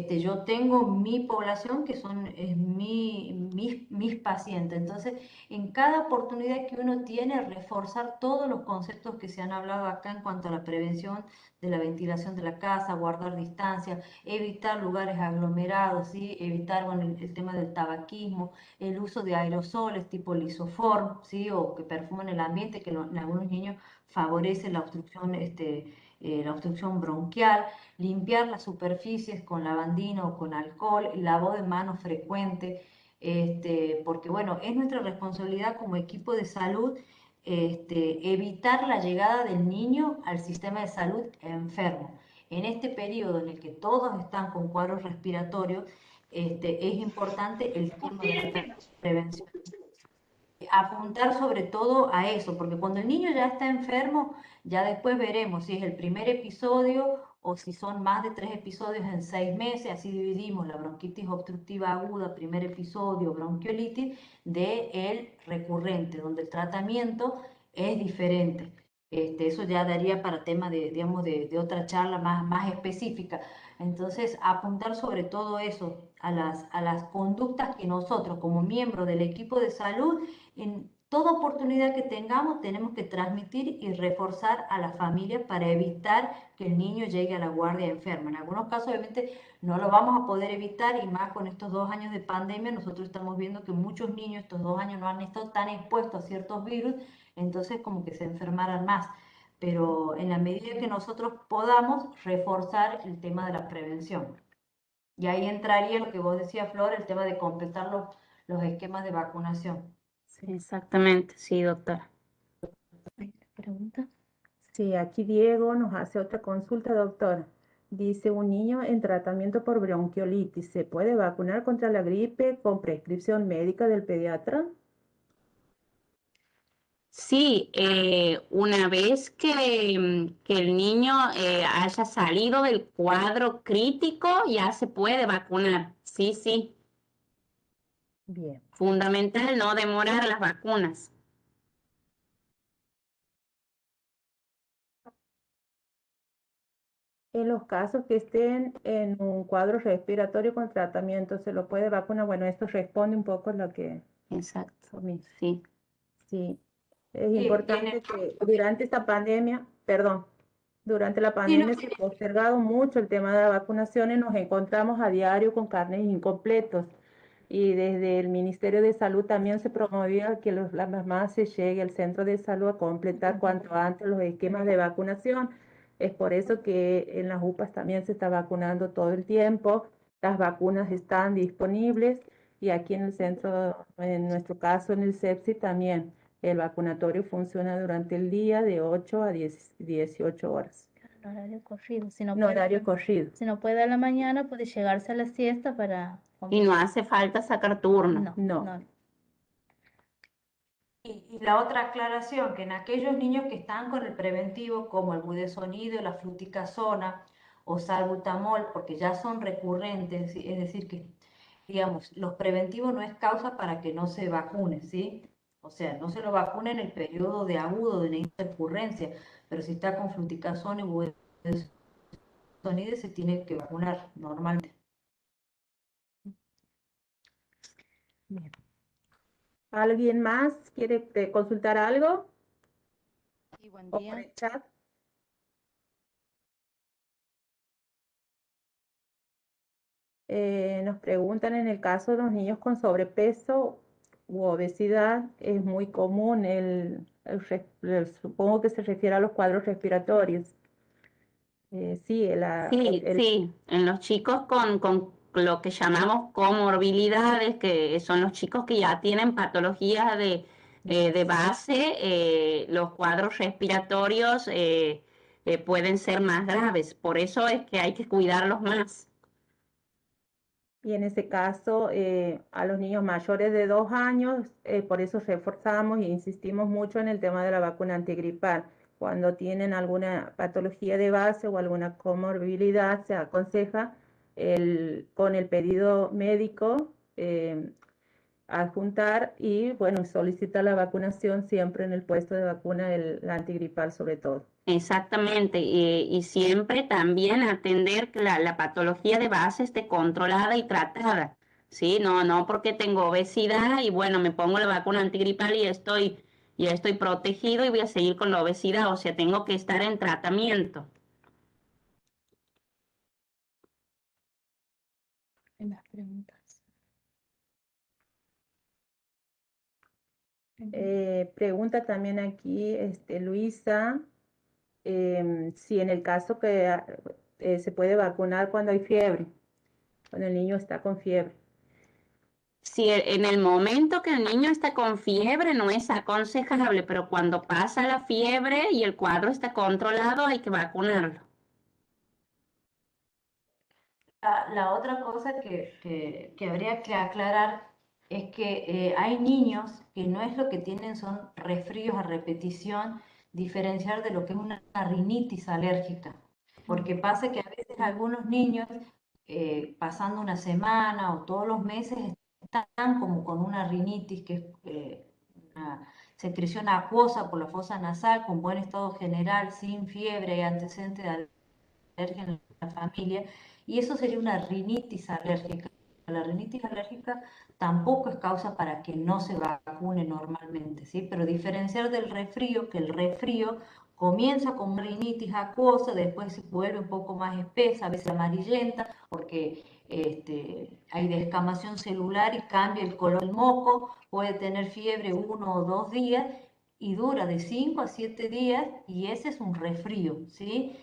Yo tengo mi población que son mis pacientes. Entonces, en cada oportunidad que uno tiene, reforzar todos los conceptos que se han hablado acá en cuanto a la prevención de la ventilación de la casa, guardar distancia, evitar lugares aglomerados, ¿sí? Evitar bueno, el tema del tabaquismo, el uso de aerosoles tipo lisoform, ¿sí? O que perfuman el ambiente, que en algunos niños favorece la obstrucción bronquial, limpiar las superficies con lavandina o con alcohol, lavado de manos frecuente, porque bueno, es nuestra responsabilidad como equipo de salud evitar la llegada del niño al sistema de salud enfermo. En este periodo en el que todos están con cuadros respiratorios, es importante el tema de la prevención. Apuntar sobre todo a eso, porque cuando el niño ya está enfermo, ya después veremos si es el primer episodio o si son más de 3 episodios en 6 meses, así dividimos la bronquitis obstructiva aguda, primer episodio, bronquiolitis, de el recurrente, donde el tratamiento es diferente. Eso ya daría para tema digamos, de otra charla más específica. Entonces, apuntar sobre todo eso, a las conductas que nosotros como miembros del equipo de salud en toda oportunidad que tengamos, tenemos que transmitir y reforzar a la familia para evitar que el niño llegue a la guardia enferma. En algunos casos, obviamente, no lo vamos a poder evitar y más con estos 2 años de pandemia, nosotros estamos viendo que muchos niños estos 2 años no han estado tan expuestos a ciertos virus, entonces como que se enfermaran más. Pero en la medida que nosotros podamos reforzar el tema de la prevención. Y ahí entraría lo que vos decías, Flor, el tema de completar los esquemas de vacunación. Sí, exactamente, sí, doctora. ¿Pregunta? Sí, aquí Diego nos hace otra consulta, doctora. Dice, un niño en tratamiento por bronquiolitis, ¿se puede vacunar contra la gripe con prescripción médica del pediatra? Sí, una vez que el niño haya salido del cuadro crítico, ya se puede vacunar. Sí, sí, Bien. fundamental no demorar las vacunas. En los casos que estén en un cuadro respiratorio con tratamiento, ¿se lo puede vacunar? Bueno, esto responde un poco a lo que... Exacto, Sí, sí. sí. Es Sí, importante que durante esta pandemia, perdón, Durante la Sí, no, pandemia se ha postergado mucho el tema de la vacunación y nos encontramos a diario con carnes incompletos. Y desde el Ministerio de Salud también se promovía que las mamás se llegue al centro de salud a completar cuanto antes los esquemas de vacunación. Es por eso que en las UPAs también se está vacunando todo el tiempo. Las vacunas están disponibles y aquí en el centro, en nuestro caso en el CEPSI también, el vacunatorio funciona durante el día de 8 a 18 horas. En horario corrido. Si no En puede, horario corrido. si no puede a la mañana, puede llegarse a la siesta para Y no hace falta sacar turno. no. Y la otra aclaración, que en aquellos niños que están con el preventivo, como el budesonide o la fluticasona o salbutamol, porque ya son recurrentes, es decir, que, digamos, los preventivos no es causa para que no se vacune, ¿sí? O sea, no se lo vacune en el periodo de agudo de una recurrencia, pero si está con fluticasona y budesonide se tiene que vacunar normalmente. Bien. ¿Alguien más quiere consultar algo? Sí, buen ¿O día. por el chat? Nos preguntan en el caso de los niños con sobrepeso u obesidad, es muy común supongo que se refiere a los cuadros respiratorios. Sí, Sí, en los chicos con lo que llamamos comorbilidades, que son los chicos que ya tienen patologías de base, los cuadros respiratorios pueden ser más graves. Por eso es que hay que cuidarlos más. y en ese caso, a los niños mayores de 2 años, por eso reforzamos e insistimos mucho en el tema de la vacuna antigripal. Cuando tienen alguna patología de base o alguna comorbilidad, se aconseja con el pedido médico adjuntar y, bueno, solicitar la vacunación siempre en el puesto de vacuna, la antigripal sobre todo. Exactamente, y siempre también atender que la patología de base esté controlada y tratada, ¿sí? No porque tengo obesidad y bueno, me pongo la vacuna antigripal y estoy protegido y voy a seguir con la obesidad, o sea, tengo que estar en tratamiento. Hay más preguntas. Pregunta también aquí Luisa, si en el caso que se puede vacunar cuando hay fiebre, cuando el niño está con fiebre. Si en el momento que el niño está con fiebre no es aconsejable, pero cuando pasa la fiebre y el cuadro está controlado hay que vacunarlo. La otra cosa que habría que aclarar es que hay niños que no es lo que tienen son resfríos a repetición, diferenciar de lo que es una rinitis alérgica, porque pasa que a veces algunos niños, pasando una semana o todos los meses, están como con una rinitis, que es una secreción acuosa por la fosa nasal, con buen estado general, sin fiebre y antecedentes de alergia en la familia, y eso sería una rinitis alérgica. La rinitis alérgica tampoco es causa para que no se vacune normalmente, ¿sí? Pero diferenciar del resfrío, que el resfrío comienza con rinitis acuosa, después se vuelve un poco más espesa, a veces amarillenta, porque hay descamación celular y cambia el color del moco, puede tener fiebre 1 o 2 días y dura de 5 a 7 días y ese es un resfrío, ¿sí?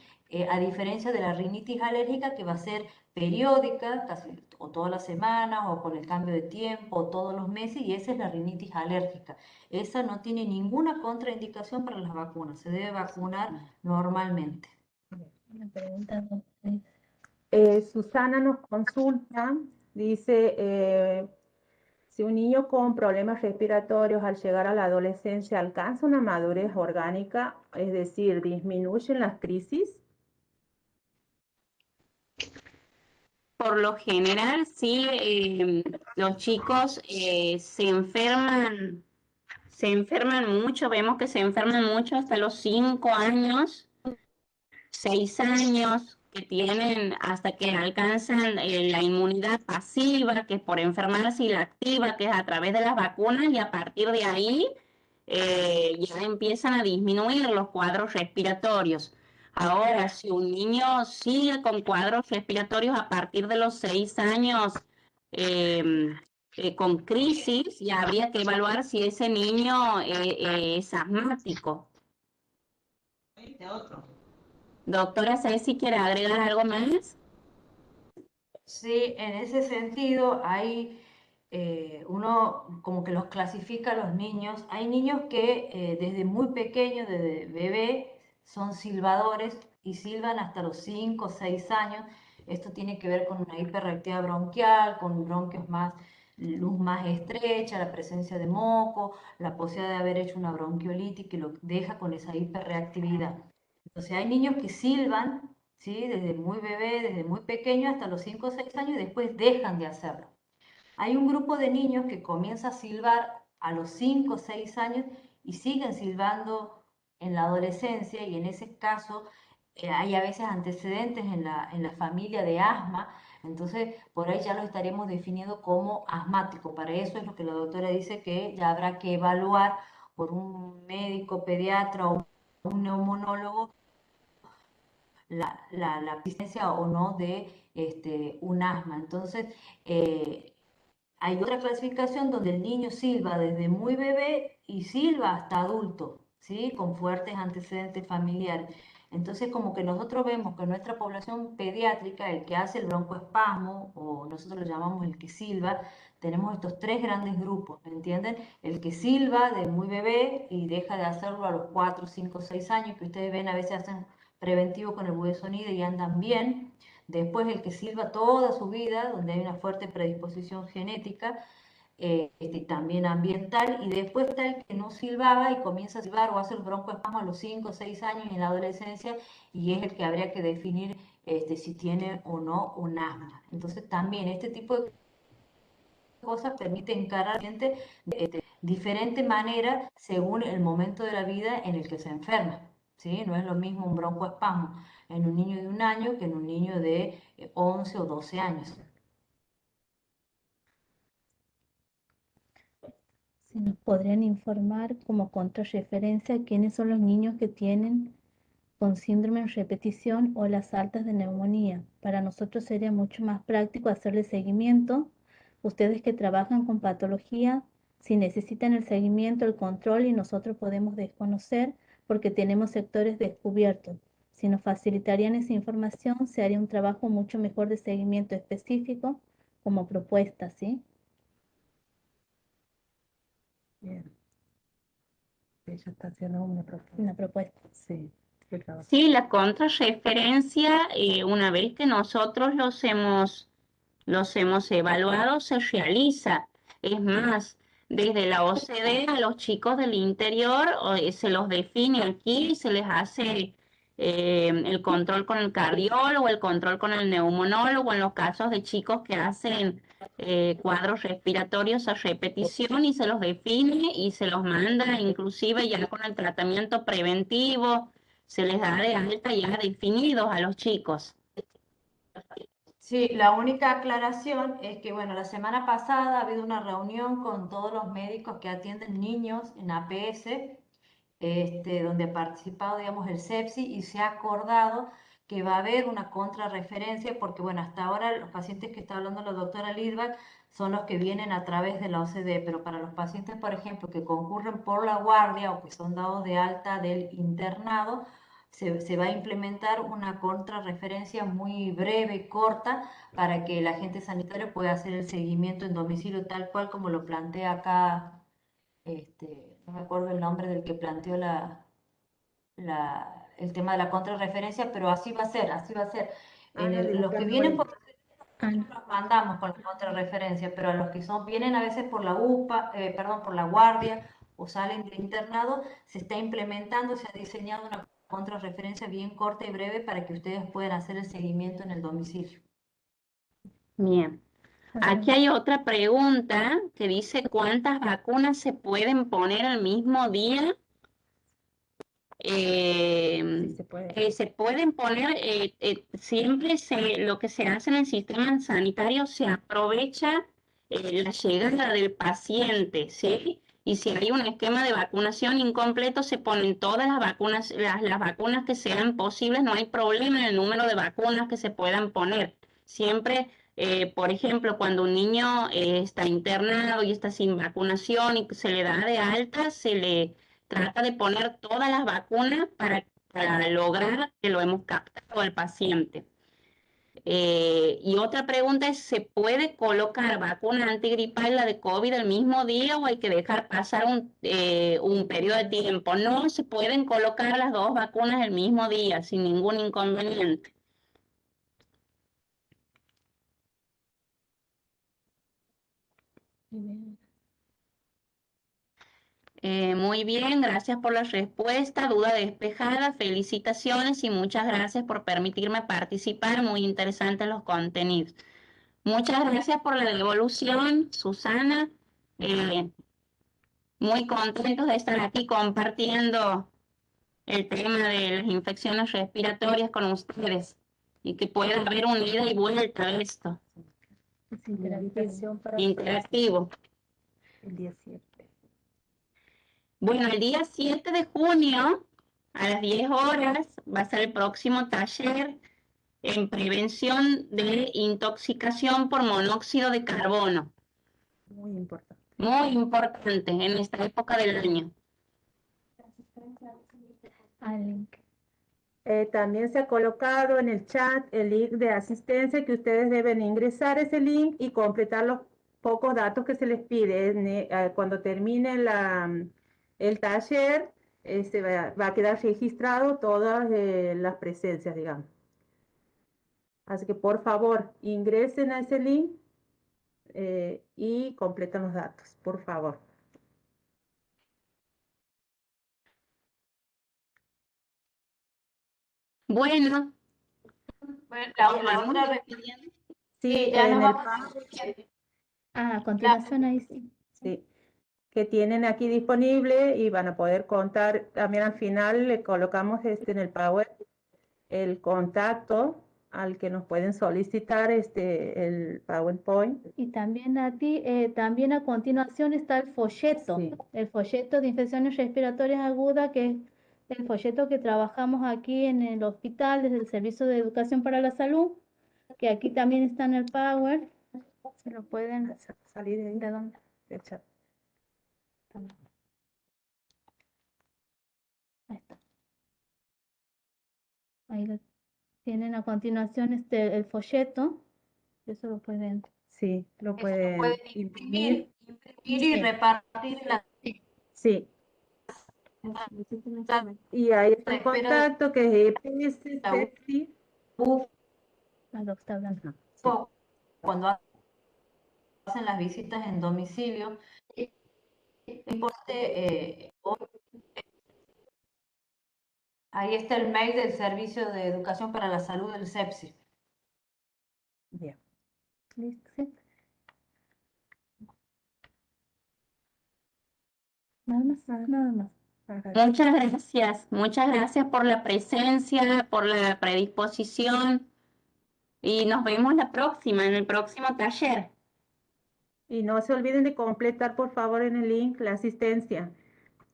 A diferencia de la rinitis alérgica que va a ser periódica, casi o todas las semanas o con el cambio de tiempo o todos los meses, y esa es la rinitis alérgica. Esa no tiene ninguna contraindicación para las vacunas, se debe vacunar normalmente. Una pregunta. Susana nos consulta, dice, si un niño con problemas respiratorios al llegar a la adolescencia alcanza una madurez orgánica, es decir, disminuyen las crisis. Por lo general, sí, los chicos se enferman mucho, vemos que se enferman mucho hasta los 5 años, 6 años, que tienen hasta que alcanzan la inmunidad pasiva, que es por enfermarse, y la activa, que es a través de las vacunas, y a partir de ahí ya empiezan a disminuir los cuadros respiratorios. Ahora, si un niño sigue con cuadros respiratorios a partir de los 6 años con crisis, ya habría que evaluar si ese niño es asmático. Doctora Ceci, ¿quiere agregar algo más? Sí, en ese sentido hay uno como que los clasifica a los niños. Hay niños que desde muy pequeños, desde bebé, son silbadores y silban hasta los 5 o 6 años. Esto tiene que ver con una hiperreactividad bronquial, con bronquios más, luz más estrecha, la presencia de moco, la posibilidad de haber hecho una bronquiolitis que lo deja con esa hiperreactividad. Entonces hay niños que silban, ¿sí? Desde muy bebé, desde muy pequeño hasta los 5 o 6 años y después dejan de hacerlo. Hay un grupo de niños que comienza a silbar a los 5 o 6 años y siguen silbando en la adolescencia y en ese caso hay a veces antecedentes en la familia de asma, entonces por ahí ya lo estaremos definiendo como asmático. Para eso es lo que la doctora dice que ya habrá que evaluar por un médico pediatra o un neumonólogo la existencia o no de un asma. Entonces, hay otra clasificación donde el niño silba desde muy bebé y silba hasta adulto, ¿sí? Con fuertes antecedentes familiares. Entonces, como que nosotros vemos que nuestra población pediátrica, el que hace el broncoespasmo, o nosotros lo llamamos el que silba, tenemos estos tres grandes grupos, ¿me entienden? El que silba de muy bebé y deja de hacerlo a los 4, 5, 6 años, que ustedes ven a veces hacen preventivo con el buque de sonido y andan bien. Después el que silba toda su vida, donde hay una fuerte predisposición genética, también ambiental, y después está el que no silbaba y comienza a silbar o hace el broncoespasmo a los 5 o 6 años en la adolescencia, y es el que habría que definir si tiene o no un asma. Entonces también este tipo de cosas permite encarar al paciente de diferente manera según el momento de la vida en el que se enferma. ¿Sí? No es lo mismo un broncoespasmo en un niño de 1 año que en un niño de 11 o 12 años. Si nos podrían informar como contrarreferencia quiénes son los niños que tienen con síndrome de repetición o las altas de neumonía. Para nosotros sería mucho más práctico hacerle seguimiento. Ustedes que trabajan con patología, si necesitan el seguimiento, el control, y nosotros podemos desconocer porque tenemos sectores descubiertos. Si nos facilitarían esa información, se haría un trabajo mucho mejor de seguimiento específico como propuesta, ¿sí? Bien. Ella está haciendo una propuesta. Una propuesta. Sí, qué trabajo. Sí, la contrarreferencia, una vez que nosotros los hemos evaluado, se realiza. Es más, desde la OCDE a los chicos del interior se los define aquí y se les hace el control con el cardiólogo, el control con el neumonólogo en los casos de chicos que hacen cuadros respiratorios a repetición, y se los define y se los manda inclusive ya con el tratamiento preventivo, se les da de alta ya definidos a los chicos. Sí, la única aclaración es que, bueno, la semana pasada ha habido una reunión con todos los médicos que atienden niños en APS, donde ha participado, digamos, el CEPSI, y se ha acordado que va a haber una contrarreferencia, porque, bueno, hasta ahora los pacientes que está hablando la doctora Lidbach son los que vienen a través de la OCDE, pero para los pacientes, por ejemplo, que concurren por la guardia o que son dados de alta del internado, se va a implementar una contrarreferencia muy breve y corta para que el agente sanitario pueda hacer el seguimiento en domicilio tal cual como lo plantea acá, no me acuerdo el nombre del que planteó el tema de la contrarreferencia, pero así va a ser, así va a ser. Los que vienen por los mandamos con la contrarreferencia, pero a los que vienen a veces por la UPA, perdón, por la guardia o salen de internado, se está implementando, se ha diseñado una contrarreferencia bien corta y breve para que ustedes puedan hacer el seguimiento en el domicilio. Bien. Aquí hay otra pregunta que dice: ¿cuántas vacunas se pueden poner al mismo día? Sí, se puede. Se pueden poner, siempre lo que se hace en el sistema sanitario, se aprovecha la llegada del paciente, ¿sí? y si hay un esquema de vacunación incompleto, se ponen todas las vacunas, las vacunas que sean posibles, no hay problema en el número de vacunas que se puedan poner. Siempre, por ejemplo, cuando un niño está internado y está sin vacunación y se le da de alta, se le trata de poner todas las vacunas para lograr que lo hemos captado al paciente. Y otra pregunta es, ¿se puede colocar vacuna antigripal, la de COVID, el mismo día o hay que dejar pasar un periodo de tiempo? No, se pueden colocar las dos vacunas el mismo día sin ningún inconveniente. Muy bien, gracias por la respuesta, duda despejada, felicitaciones y muchas gracias por permitirme participar, muy interesantes los contenidos. Muchas gracias por la devolución, Susana. Muy contentos de estar aquí compartiendo el tema de las infecciones respiratorias con ustedes y que pueda haber un ida y vuelta de esto. Interactivo. El día 7. Bueno, el día 7 de junio a las 10 horas va a ser el próximo taller en prevención de intoxicación por monóxido de carbono. Muy importante. Muy importante en esta época del año. También se ha colocado en el chat el link de asistencia que ustedes deben ingresar ese link y completar los pocos datos que se les pide. Cuando termine el taller, va a quedar registrado todas las presencias, digamos. Así que por favor, ingresen a ese link y completen los datos, por favor. Bueno, La otra Sí, ya en nos el vamos. A continuación ahí sí. sí, que tienen aquí disponible y van a poder contar. También al final le colocamos en el Power el contacto al que nos pueden solicitar el PowerPoint. Y también también a continuación está el folleto de infecciones respiratorias agudas, que es el folleto que trabajamos aquí en el hospital desde el Servicio de Educación para la Salud, que aquí también está en el Power. Se lo pueden salir de ahí. ¿De dónde? Del chat. Ahí está. Ahí lo tienen a continuación el folleto. Eso lo pueden. Sí, lo pueden Pueden imprimir. imprimir y repartir la Sí. Y ahí está el espero de contacto que es EPS, la Sepsi. Lo está hablando. Sí. cuando hacen las visitas en domicilio. Ahí está el mail del Servicio de Educación para la Salud del CEPSI. Bien. ¿Listo? ¿Sí? Nada más, nada más. muchas gracias por la presencia, por la predisposición y nos vemos la próxima, en el próximo taller. Y no se olviden de completar, por favor, en el link la asistencia.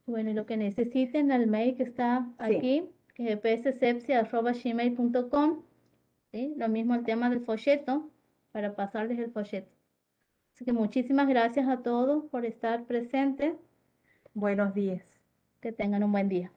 Bueno, y lo que necesiten al mail que está aquí, que es pssepsi@gmail.com, ¿sí? Lo mismo el tema del folleto, para pasarles el folleto. Así que muchísimas gracias a todos por estar presentes. Buenos días. Que tengan un buen día.